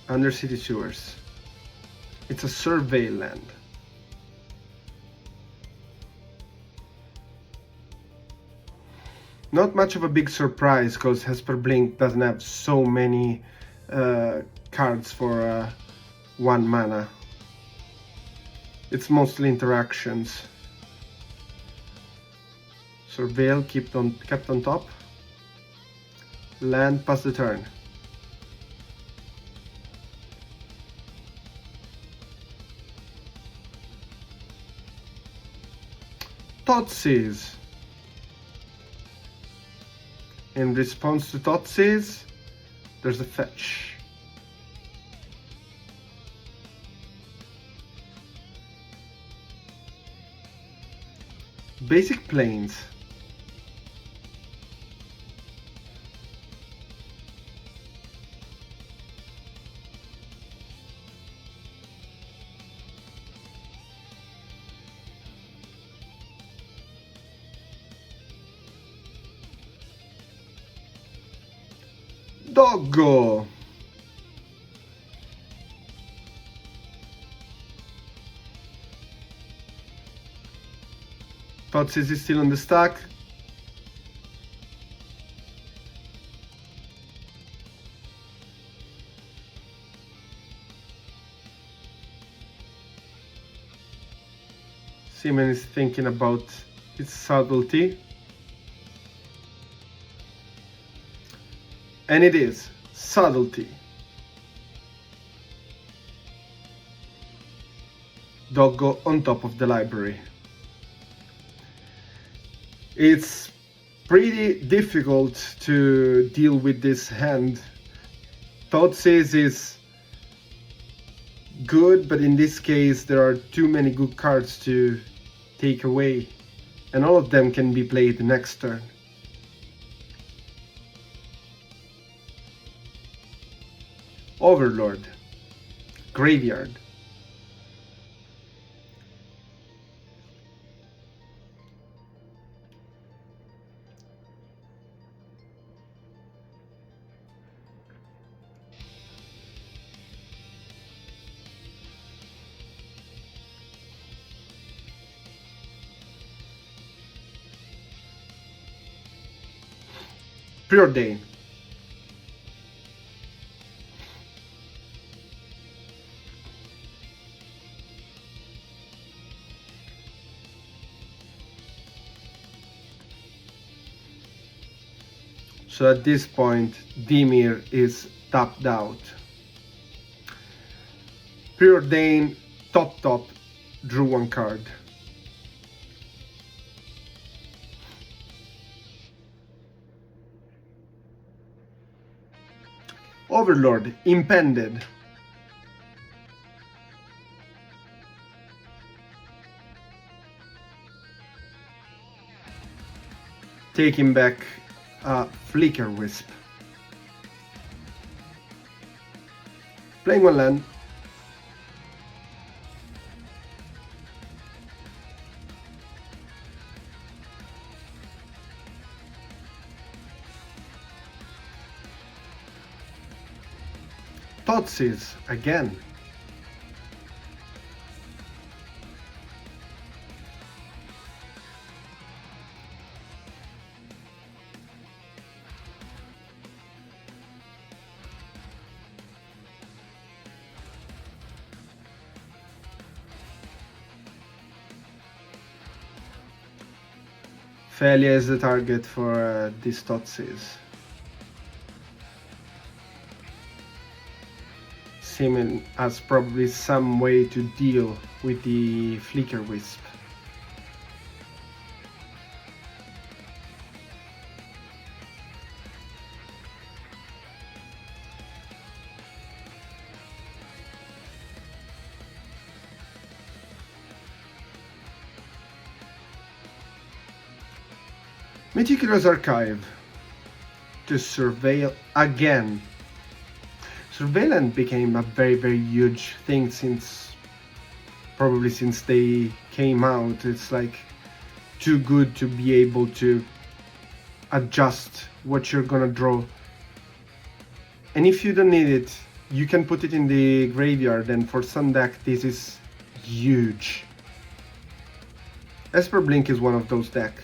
Undercity Sewers. It's a survey land. Not much of a big surprise because Esper Blink doesn't have so many cards for 1 mana. It's mostly interactions. Surveil kept on top. Land, pass the turn. Thoughtseize. In response to Thoughtseize, there's a fetch. Basic Plains. Doggo. Thoughtseize is still on the stack. Seaman is thinking about its subtlety. And it is subtlety. Doggo on top of the library. It's pretty difficult to deal with this hand. Thoughtseize is good, but in this case there are too many good cards to take away, and all of them can be played next turn. Overlord, Graveyard. Preordain. So at this point, Dimir is tapped out. Preordain, top, drew one card. Overlord, impended. Taking back Flicker Wisp. Playing one land. Thoughtseize again. Failure is the target for this Thoughtseize. Simon has probably some way to deal with the Flicker Wisp. Meticulous Archive to surveil again. Surveillance became a very huge thing probably since they came out. It's like too good to be able to adjust what you're gonna draw. And if you don't need it, you can put it in the graveyard, and for some deck this is huge. Esper Blink is one of those decks.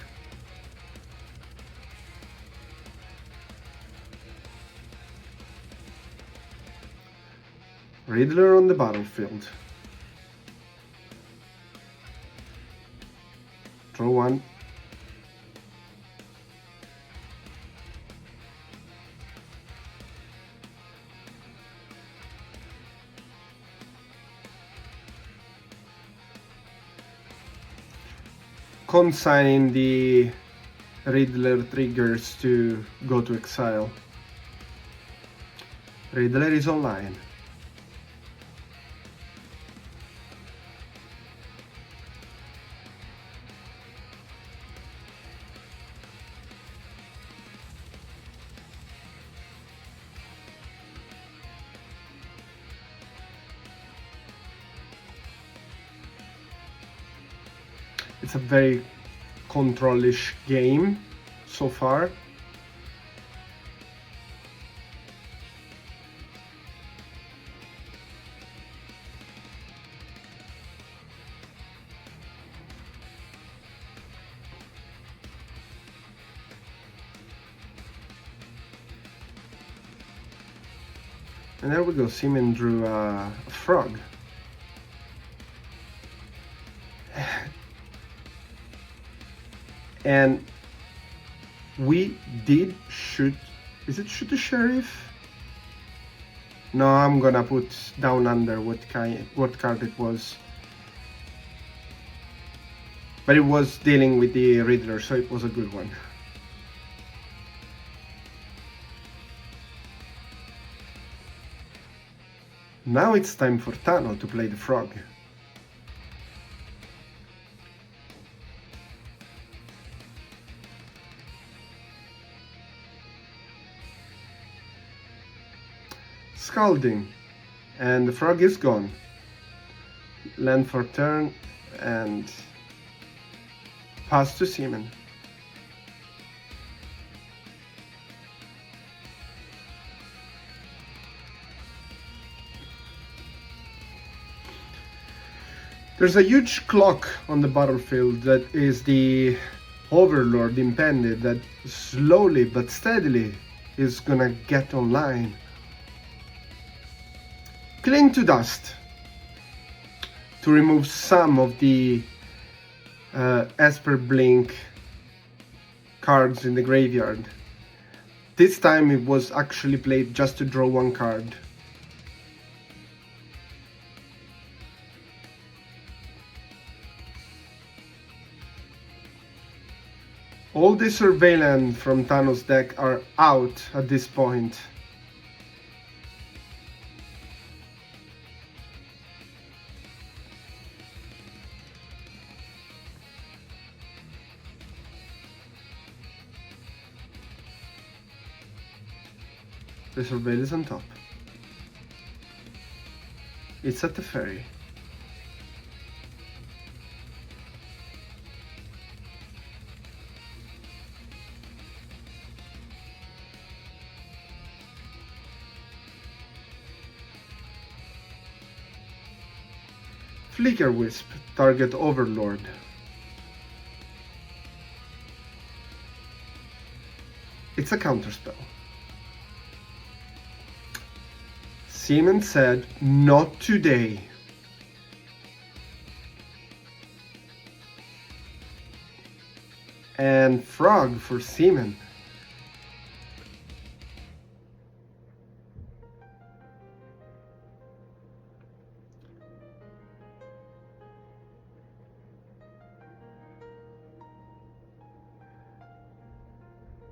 Riddler on the battlefield. Draw one. Consigning the Riddler triggers to go to exile. Riddler is online. It's a very control-ish game so far. And there we go, Simon drew a frog. And we did shoot, is it shoot the sheriff? No, I'm gonna put down under what card it was. But it was dealing with the Riddler, so it was a good one. Now it's time for Tano to play the frog. Scalding, and the frog is gone. Land for turn and pass to Seaman. There's a huge clock on the battlefield that is the Overlord impended that slowly but steadily is gonna get online. Cling to dust to remove some of the Esper Blink cards in the graveyard. This time it was actually played just to draw one card. All the surveillance from Thanos' deck are out at this point. The surveillance is on top. It's at the ferry. Flicker Wisp, target Overlord. It's a counterspell. Seaman said, "Not today." And Frog for Seaman.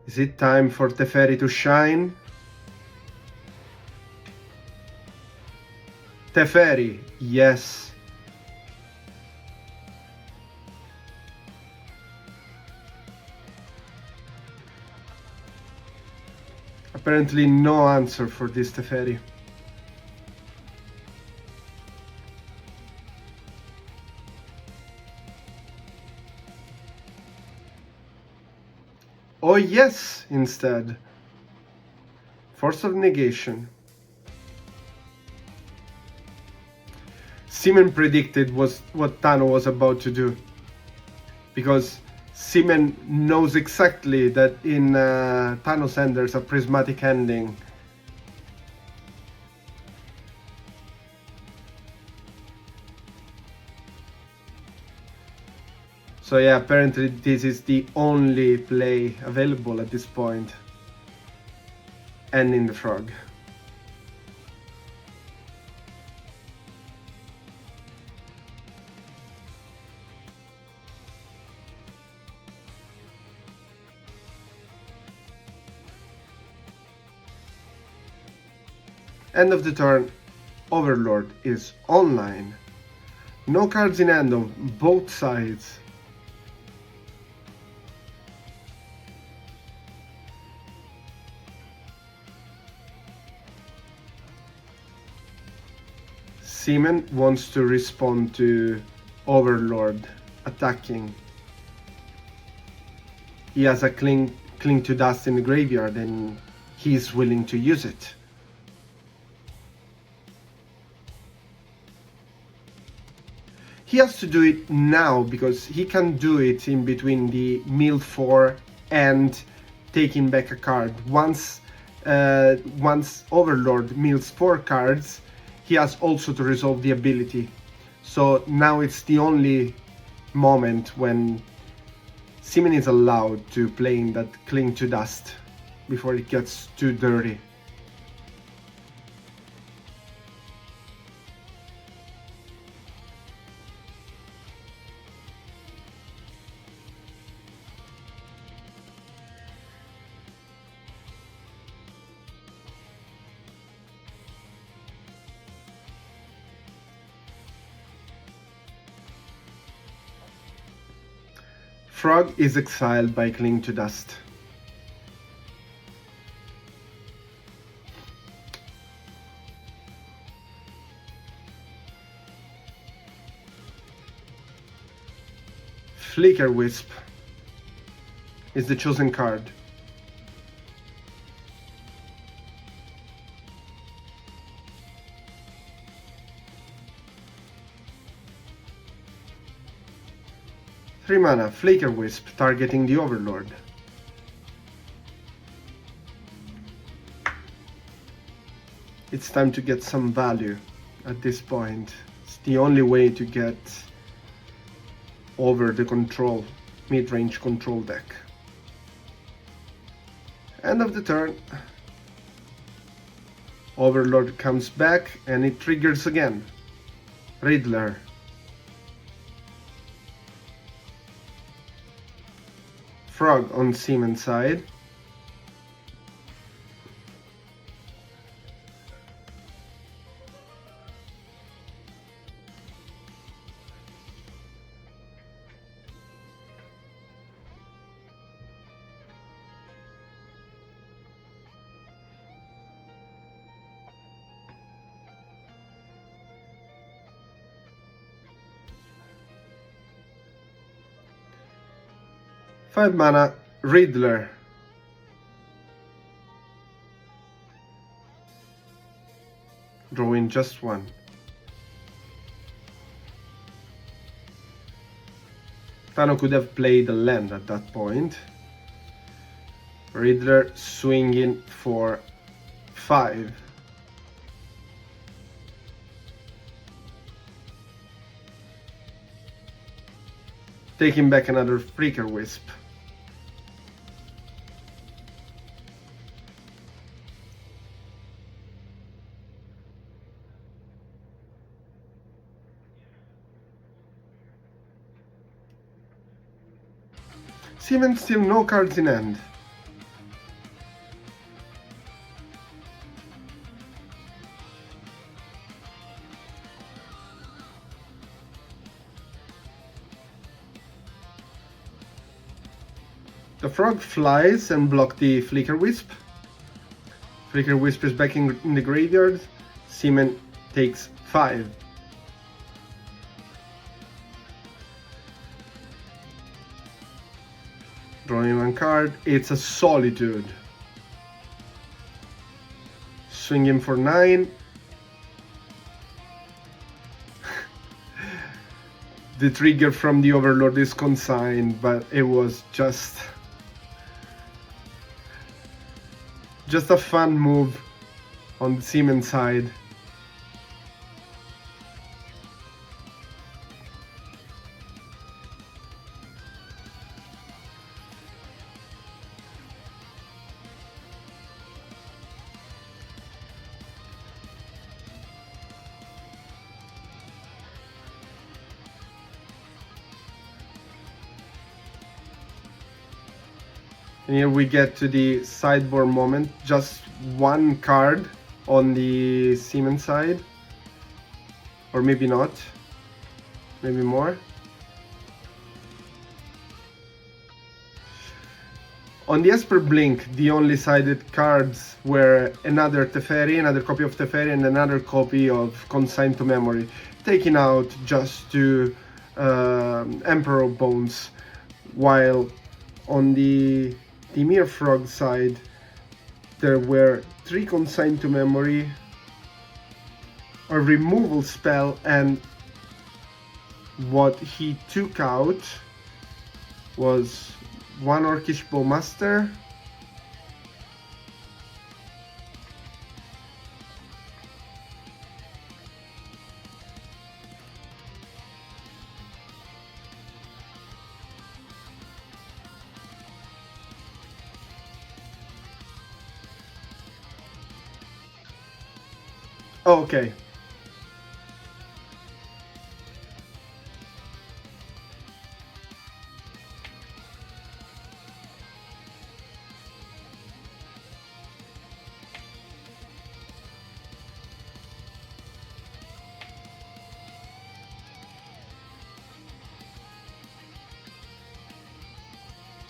Is it time for Teferi to shine? Teferi, yes. Apparently no answer for this Teferi. Oh yes, instead. Force of negation. Seaman predicted what Tano was about to do. Because Seaman knows exactly that in Thanos' end there's a prismatic ending. So yeah, apparently this is the only play available at this point. Ending the frog. End of the turn, Overlord is online. No cards in hand on both sides. Seaman wants to respond to Overlord attacking. He has a cling to dust in the graveyard and he's willing to use it. He has to do it now because he can do it in between the mill 4 and taking back a card. Once Overlord mills 4 cards, he has also to resolve the ability. So now it's the only moment when Seaman is allowed to play in that cling to dust before it gets too dirty. Frog is exiled by Cling to Dust. Flicker Wisp is the chosen card. Three mana, Flicker Wisp, targeting the Overlord. It's time to get some value at this point. It's the only way to get over the control, mid-range control deck. End of the turn. Overlord comes back and it triggers again. Riddler. Frog on Seaman side. Five mana, Riddler. Drawing just one. Tano could have played a land at that point. Riddler swinging for 5. Taking back another Flicker Wisp. Seaman still no cards in hand. The frog flies and blocks the Flicker Wisp. Flicker Wisp is back in the graveyard. Seaman takes 5. Drawing one card, it's a Solitude. Swinging for 9. The trigger from the Overlord is consigned, but it was just a fun move on the Seaman side. And here we get to the sideboard moment, just one card on the Seaman side, or maybe not, maybe more. On the Esper Blink, the only sided cards were another Teferi, another copy of Teferi, and another copy of Consigned to Memory, taken out just to Emperor Bones, while on the Dimir Frog side, there were 3 Consigned to Memory, a removal spell, and what he took out was 1 Orcish Bowmaster, oh, okay.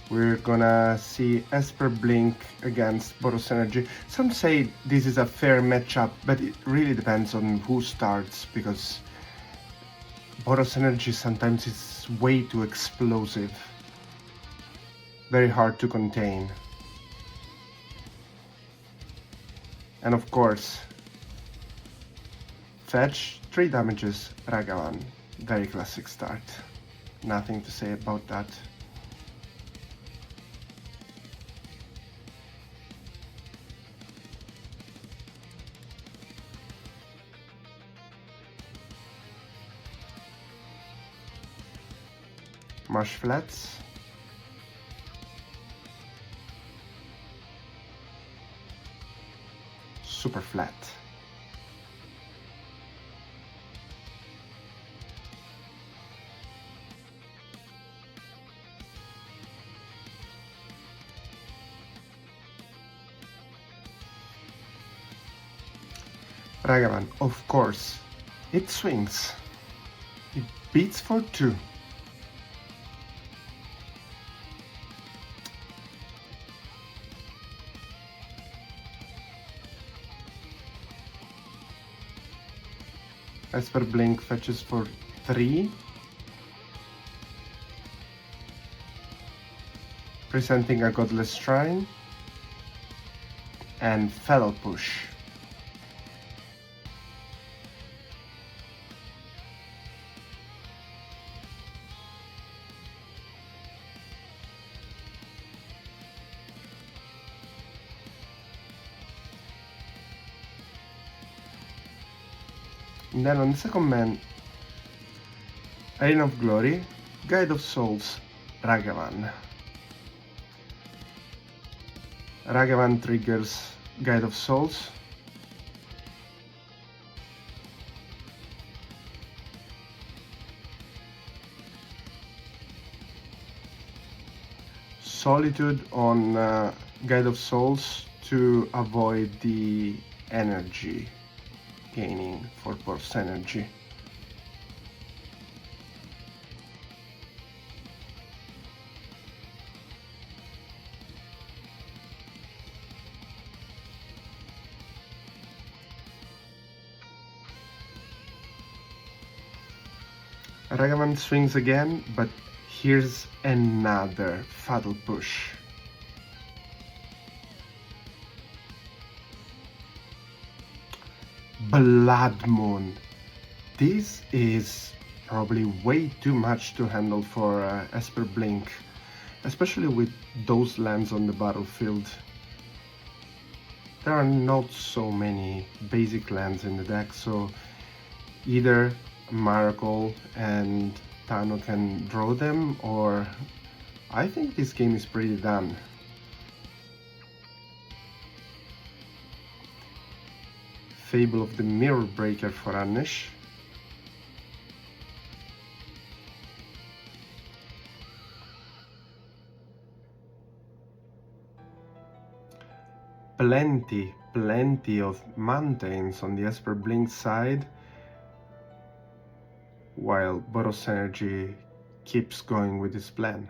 We're gonna see Esper Blink against Boros Energy. Some say this is a fair matchup, but it really depends on who starts, because Boros Energy sometimes is way too explosive. Very hard to contain. And of course, fetch 3 damages, Ragavan. Very classic start. Nothing to say about that. Marsh Flats. Super flat. Ragavan, of course. It swings. It beats for 2. Esper Blink fetches for 3. Presenting a Godless Shrine. And Fellow Push. And then on the second man, Arena of Glory, Guide of Souls, Ragavan. Ragavan triggers Guide of Souls. Solitude on Guide of Souls to avoid the energy gaining for Boros Energy. Ragavan swings again, but here's another Fatal Push. Blood Moon. This is probably way too much to handle for Esper Blink, especially with those lands on the battlefield. There are not so many basic lands in the deck, so either Miracle and Tano can draw them, or I think this game is pretty done. Fable of the Mirror Breaker for Anish. Plenty of mountains on the Esper Blink side, while Boros Energy keeps going with his plan.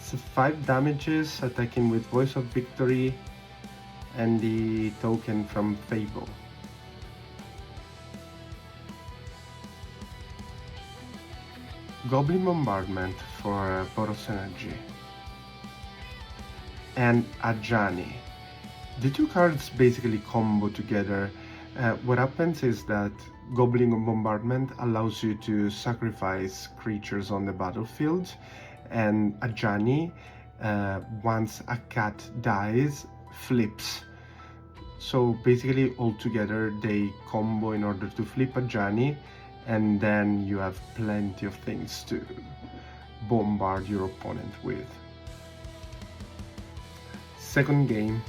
So 5 damages, attacking with Voice of Victory and the token from Fable. Goblin Bombardment for Boros Energy. And Ajani. The two cards basically combo together. What happens is that Goblin Bombardment allows you to sacrifice creatures on the battlefield, and Ajani, once a cat dies, flips. So basically all together they combo in order to flip Ajani, and then you have plenty of things to bombard your opponent with. Second game.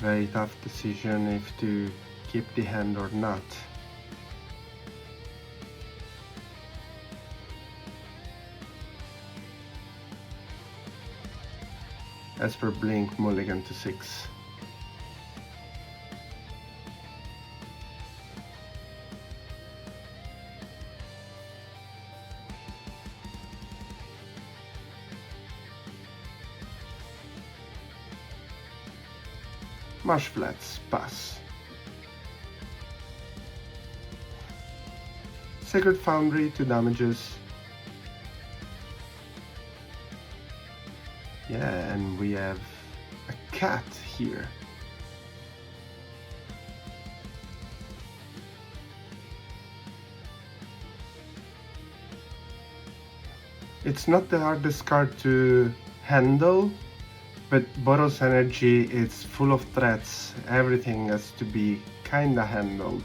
Very tough decision if to keep the hand or not. Esper blink mulligan to 6. Marsh flats, pass. Sacred Foundry, 2 damages. Yeah, and we have a cat here. It's not the hardest card to handle, but Boros energy is full of threats. Everything has to be kinda handled.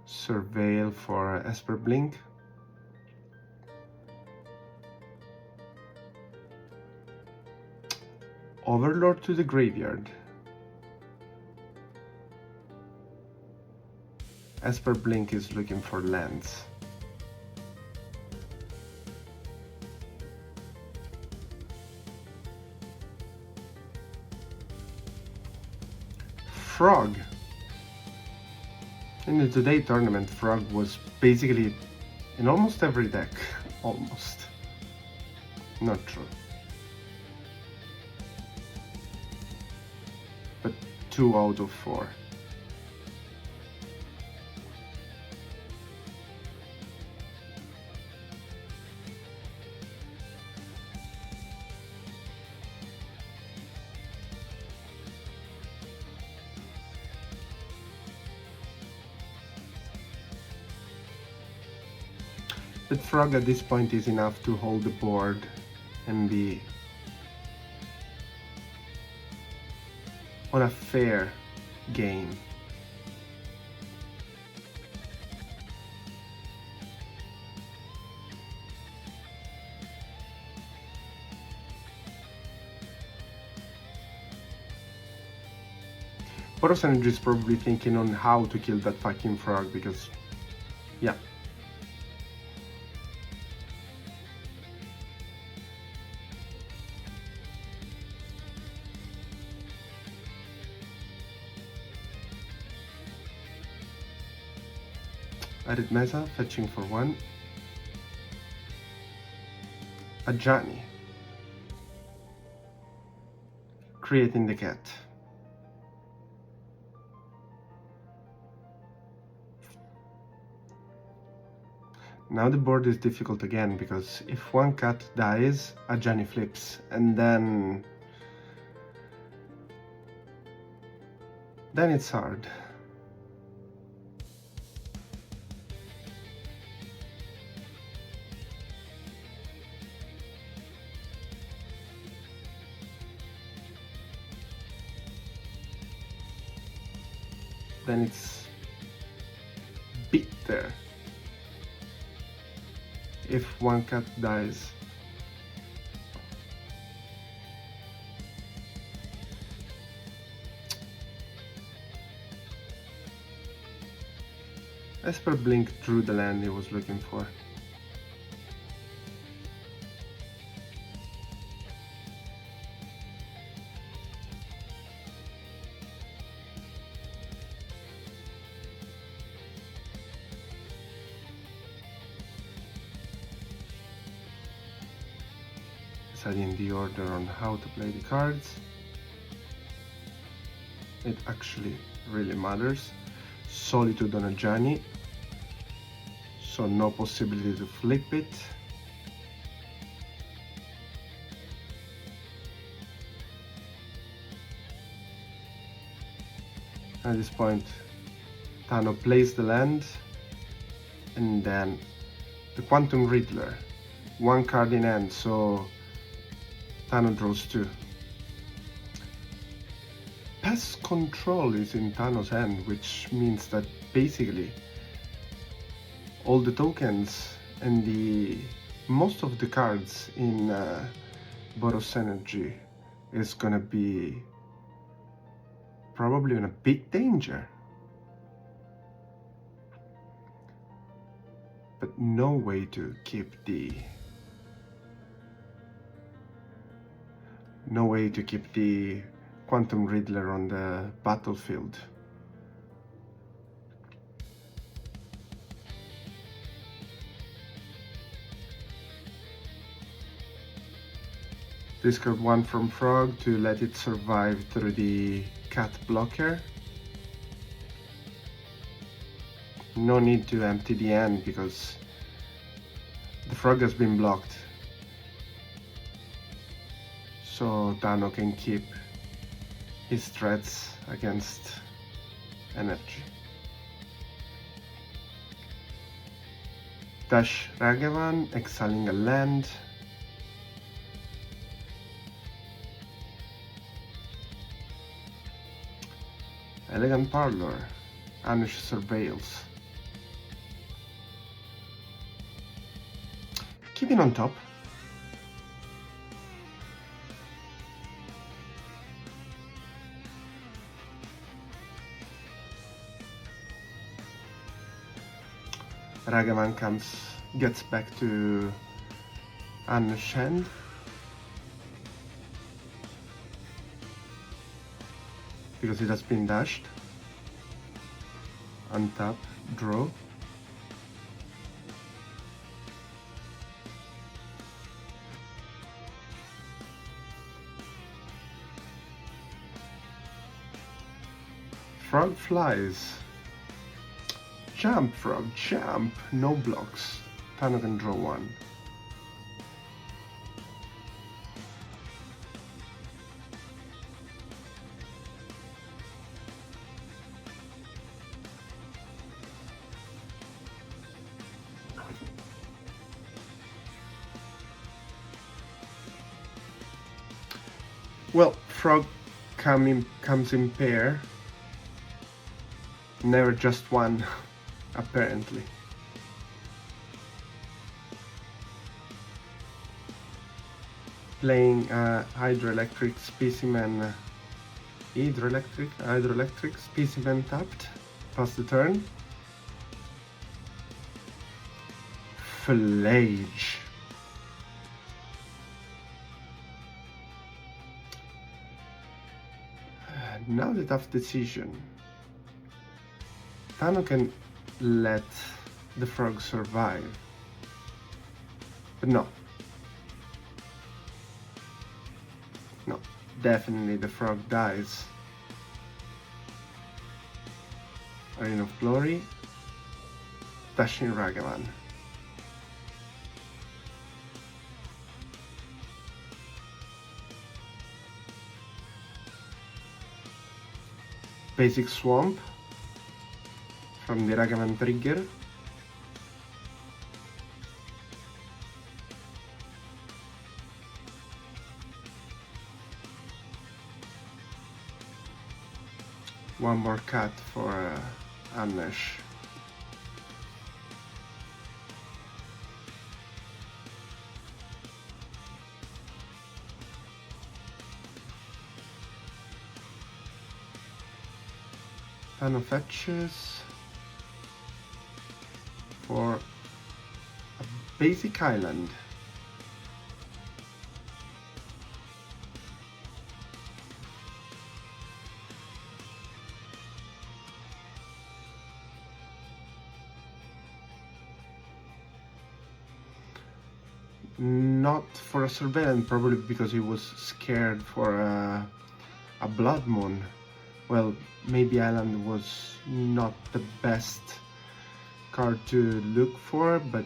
Surveil for Esper blink. Overlord to the graveyard. Esper blink is looking for lands. Frog. In the Today tournament, Frog was basically in almost every deck. Almost. Not true. But 2 out of 4. But Frog at this point is enough to hold the board and be on a fair game. Boros Energy is probably thinking on how to kill that fucking frog because, yeah. Added Mesa, fetching for 1. Ajani. Creating the cat. Now the board is difficult again because if one cat dies, Ajani flips and then it's hard. Then it's bitter if one cat dies. Esper blink drew the land he was looking for. Deciding the order on how to play the cards. It actually really matters. Solitude on Ajani, so no possibility to flip it. At this point, Tano plays the land, and then the Quantum Riddler, 1 card in hand, so Tano draws 2. Pest control is in Thanos' hand, which means that basically all the tokens and most of the cards in Boros energy is gonna be probably in a big danger. But no way to keep the Quantum Riddler on the battlefield. Discard one from Frog to let it survive through the cat blocker. No need to empty the end because the Frog has been blocked. So Dano can keep his threats against energy. Dash Ragavan, exiling a land. Elegant Parlor, Anish Surveils. Keeping on top. Ragavan gets back to Anish's hand. Because it has been dashed. Untap, draw. Frog flies. Jump, Frog, jump. No blocks. Tano can draw one. Well, Frog comes in pair. Never just one, apparently. Playing hydroelectric specimen, hydroelectric specimen tapped. Pass the turn. Flage. Now the tough decision. Tano can let the Frog survive. But no. No, definitely the Frog dies. Arena of Glory. Dashing Ragavan. Basic Swamp from the Ragavan trigger. One more cat for Anish. Ton of fetches for a basic island. Not for a surveillance, probably because he was scared for a blood moon. Well, maybe Island was not the best card to look for, but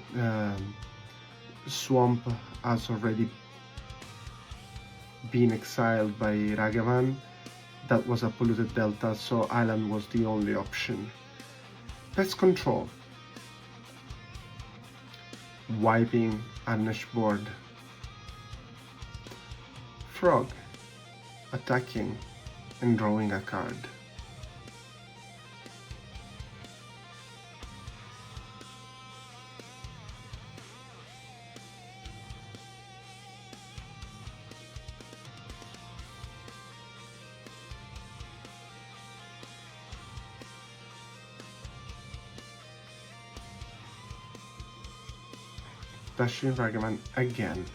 Swamp has already been exiled by Ragavan. That was a polluted delta, so Island was the only option. Pest control. Wiping Anish board. Frog attacking and drawing a card. Dashing Ragavan again.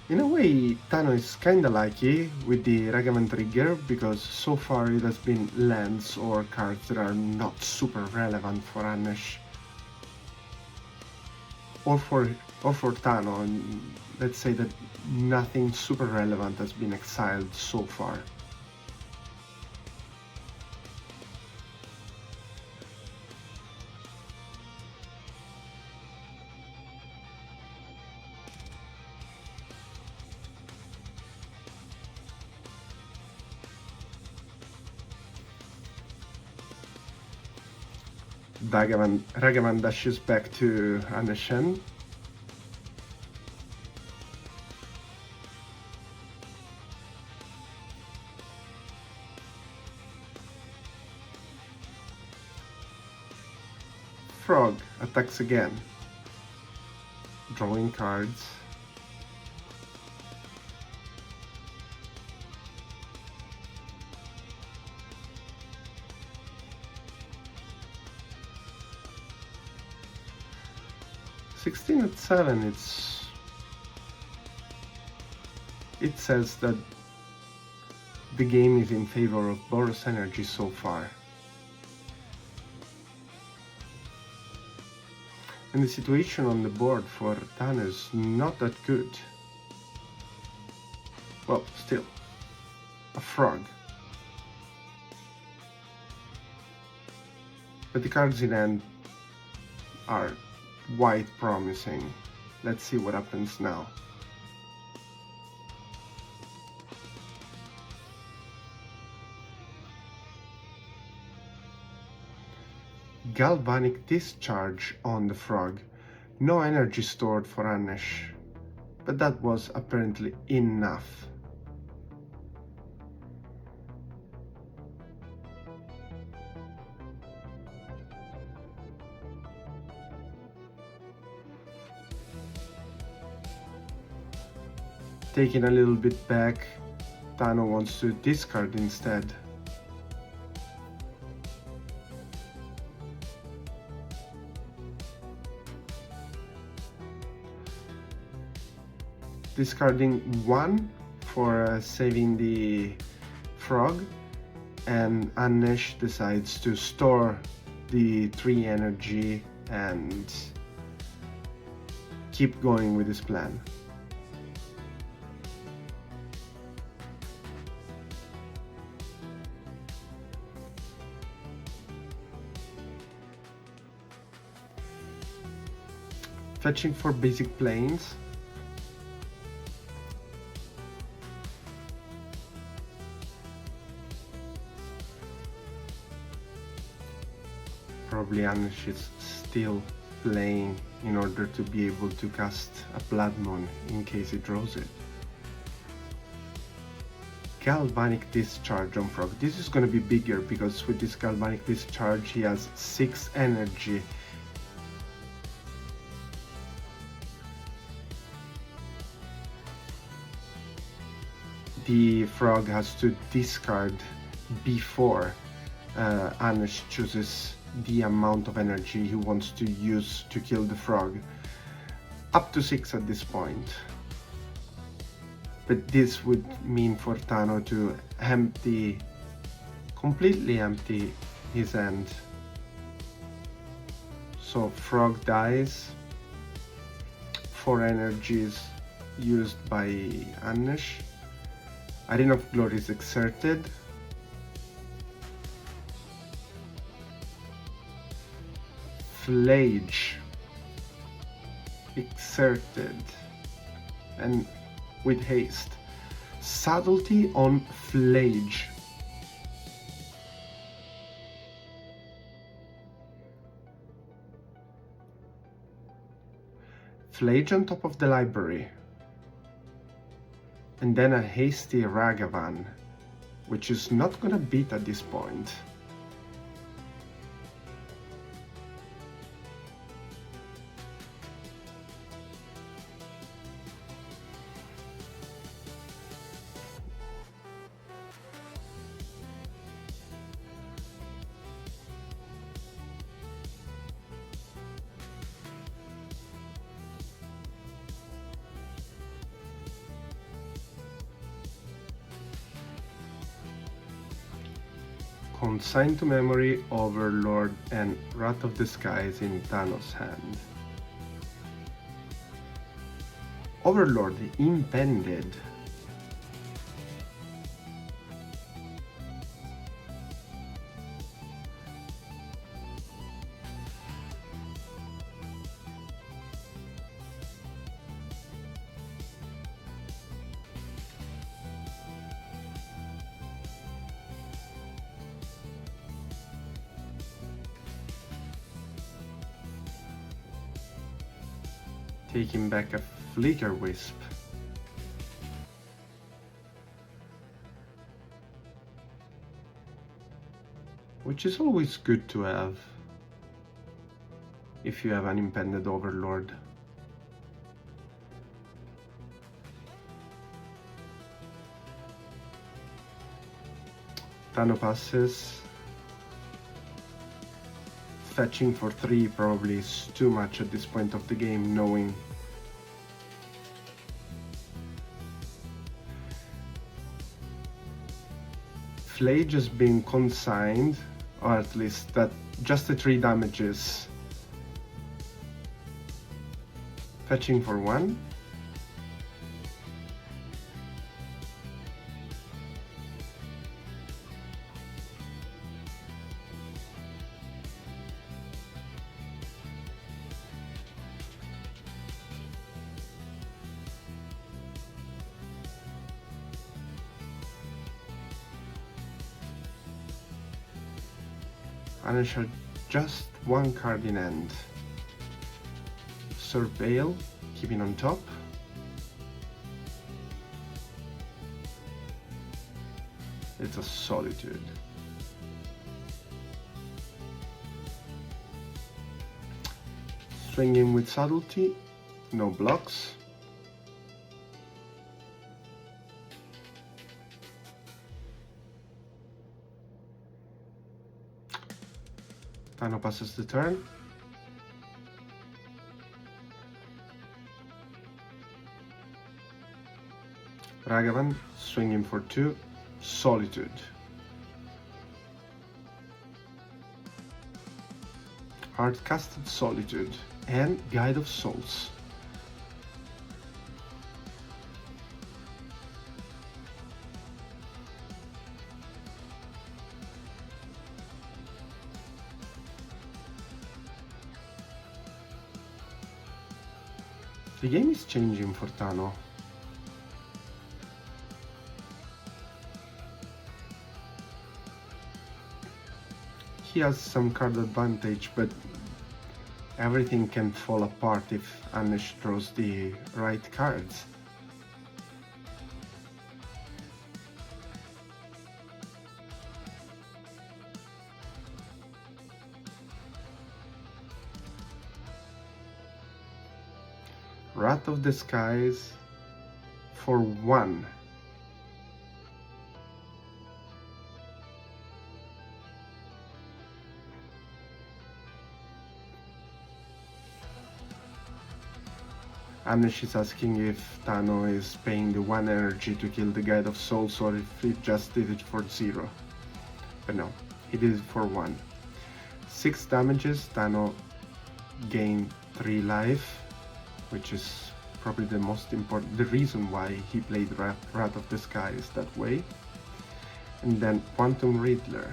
In a way, Tano is kinda lucky with the Ragavan trigger, because so far it has been lands or cards that are not super relevant for Anesh. Or for Tano, and let's say that nothing super relevant has been exiled so far. Ragavan dashes back to Aneshen. Frog attacks again, drawing cards. (16 at 7), it says that the game is in favor of Boros energy so far. And the situation on the board for Tano is not that good. Well, still, a frog. But the cards in hand are quite promising. Let's see what happens now. Galvanic Discharge on the frog. No energy stored for Anesh, but that was apparently enough. Taking a little bit back, Tano wants to discard instead. Discarding 1 for saving the frog, and Anesh decides to store the 3 energy and keep going with his plan. Fetching for basic planes. Probably Anesh is still playing in order to be able to cast a Blood Moon in case he draws it. Galvanic Discharge on Frog. This is going to be bigger because with this Galvanic Discharge he has 6 energy. The frog has to discard before Anesh chooses the amount of energy he wants to use to kill the frog. Up to 6 at this point. But this would mean for Tano to completely empty his hand. So frog dies, 4 energies used by Anesh. Arena of Glory is exerted. Flage exerted and with haste. Subtlety on Flage. Flage on top of the library. And then a hasty Ragavan, which is not gonna beat at this point. Consign to memory, Overlord, and Wrath of the Skies in Thanos' hand. Overlord impended. Taking back a Flicker Wisp. Which is always good to have if you have an impended Overlord. Thanos passes. Fetching for 3 probably is too much at this point of the game, knowing Flage has been consigned, or at least that just the 3 damages. Fetching for 1. Banish just 1 card in hand. Surveil, keeping on top. It's a Solitude. Swinging with Subtlety, no blocks. Thanos passes the turn. Ragavan, swinging for 2, Solitude. Hard-casted Solitude and Guide of Souls. The game is changing for Thanos. He has some card advantage, but everything can fall apart if Anish throws the right cards. Wrath of the Skies for 1. Anish is asking if Thanos is paying the 1 energy to kill the Guide of Souls or if he just did it for 0. But no, he did it for 1. 6 damages, Thanos gained 3 life, which is probably the most important, the reason why he played Wrath of the Skies that way. And then Quantum Riddler.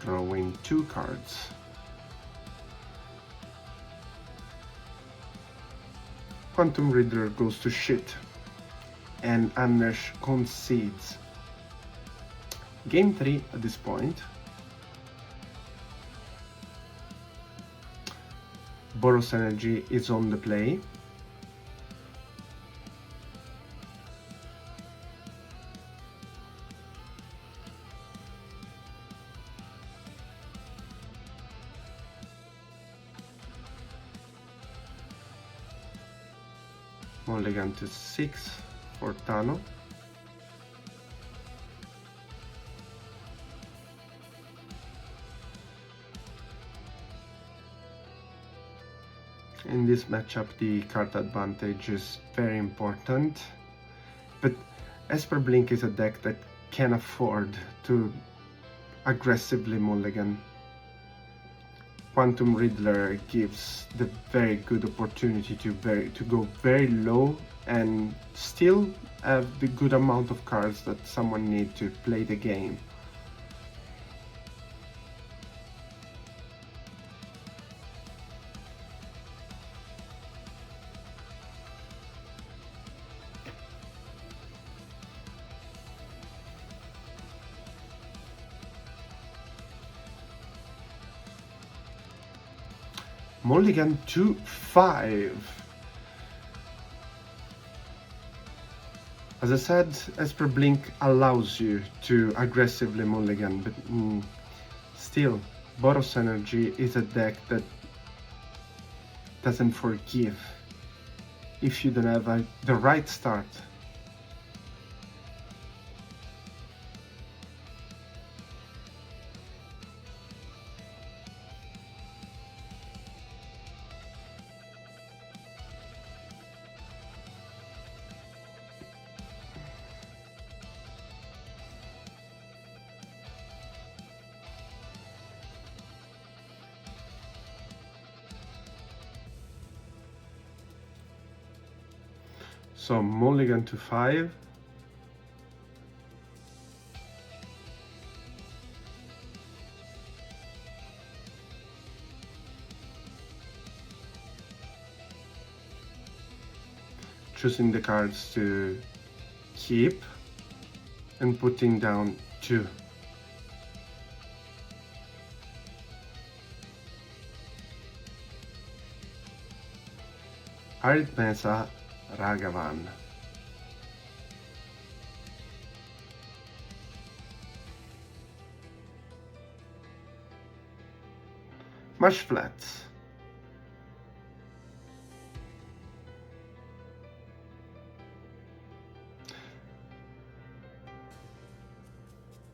Drawing 2 cards. Quantum Riddler goes to shit, and Anish concedes. Game 3 at this point. Boros energy is on the play. Mulligan to 6 for Tano. In this matchup, the card advantage is very important, but Esper Blink is a deck that can afford to aggressively mulligan. Quantum Riddler gives the very good opportunity to go very low and still have the good amount of cards that someone needs to play the game. Mulligan to 5. As I said, Esper Blink allows you to aggressively mulligan, but still, Boros Energy is a deck that doesn't forgive if you don't have the right start. So mulligan to 5. Choosing the cards to keep and putting down 2. Arid Mesa Ragavan. Marsh Flats.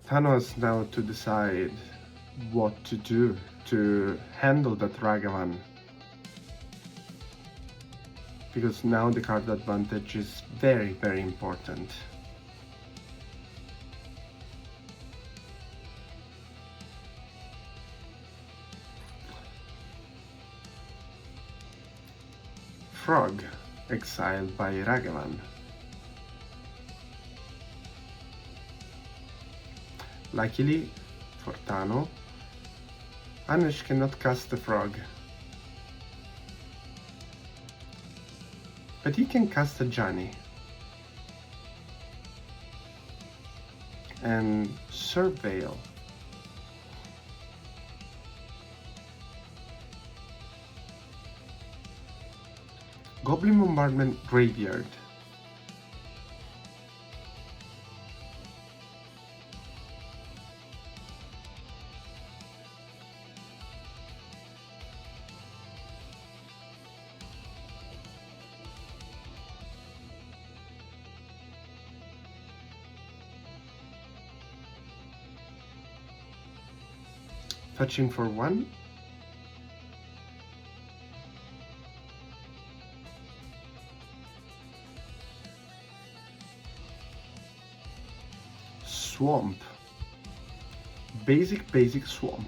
Tano has now to decide what to do to handle that Ragavan, because now the card advantage is very, very important. Frog, exiled by Ragavan. Luckily for Tano, Anish cannot cast the frog, but he can cast a Johnny and Surveil. Goblin Bombardment Graveyard. Touching for 1. Swamp. Basic swamp.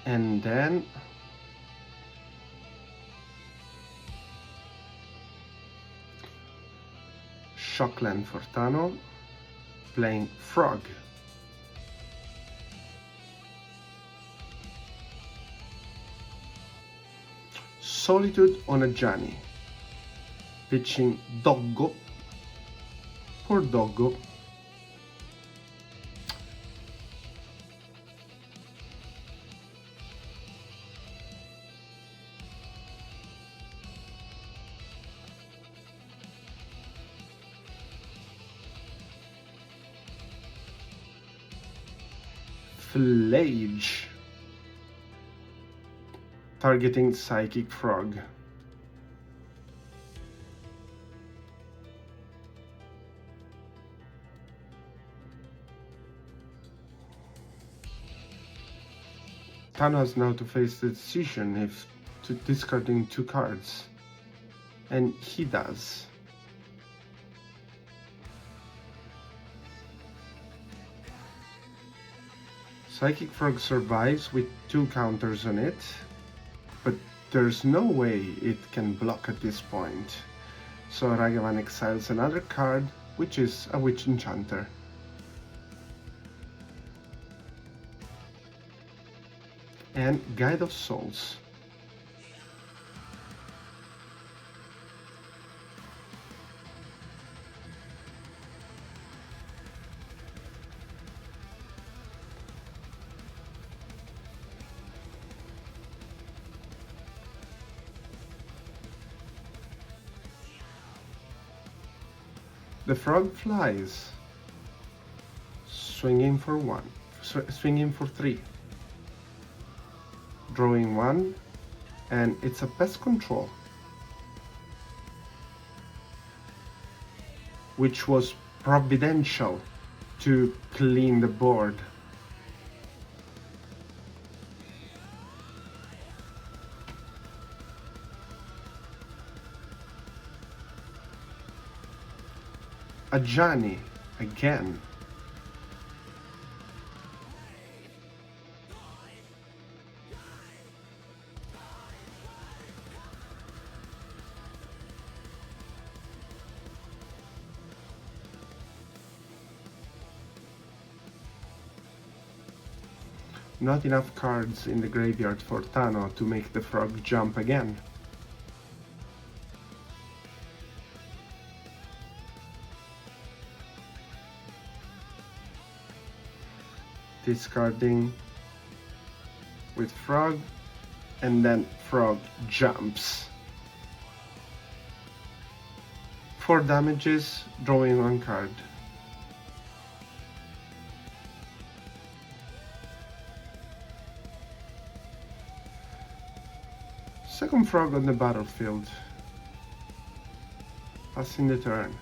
And then Shockland for Tano, playing Frog. Solitude on a Gianni, pitching Doggo. Poor Doggo. Flage, targeting Psychic Frog. Tano has now to face the decision if to discarding 2 cards, and he does. Psychic Frog survives with 2 counters on it, but there's no way it can block at this point. So Ragavan exiles another card, which is a Witch Enchanter. And Guide of Souls. The frog flies, swinging for 3, drawing 1, and it's a pest control, which was providential to clean the board. A Gianni again. Not enough cards in the graveyard for Tano to make the frog jump again. Discarding with frog, and then frog jumps. 4 damages, drawing 1 card. Second frog on the battlefield. Passing the turn.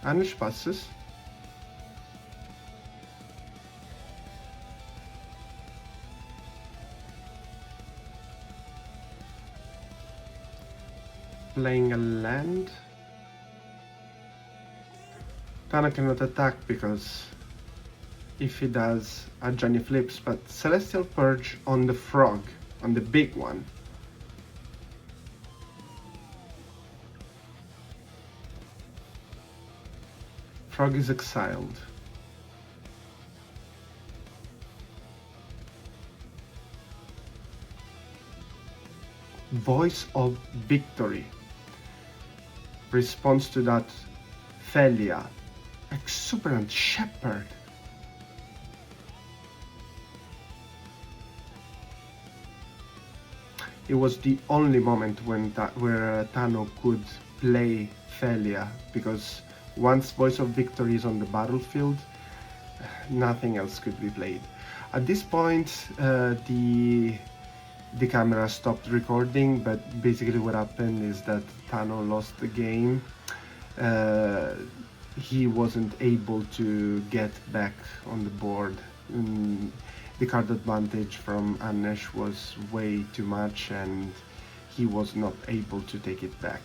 Anish passes. Playing a land. Tana cannot attack because if he does, a Gianni flips, but Celestial Purge on the frog, on the big one. Frog is exiled. Voice of Victory. Response to that, Felia. Exuberant Shepherd. It was the only moment when where Tano could play Felia, because once Voice of Victory is on the battlefield, nothing else could be played. At this point, the camera stopped recording, but basically what happened is that Tano lost the game. He wasn't able to get back on the board. The card advantage from Anesh was way too much, and he was not able to take it back.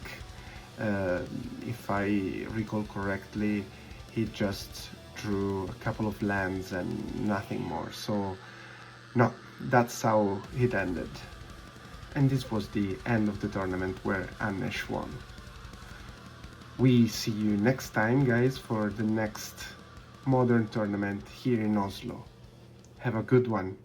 If I recall correctly, he just drew a couple of lands and nothing more. So, no, that's how it ended. And this was the end of the tournament where Anesh won. We see you next time, guys, for the next modern tournament here in Oslo. Have a good one.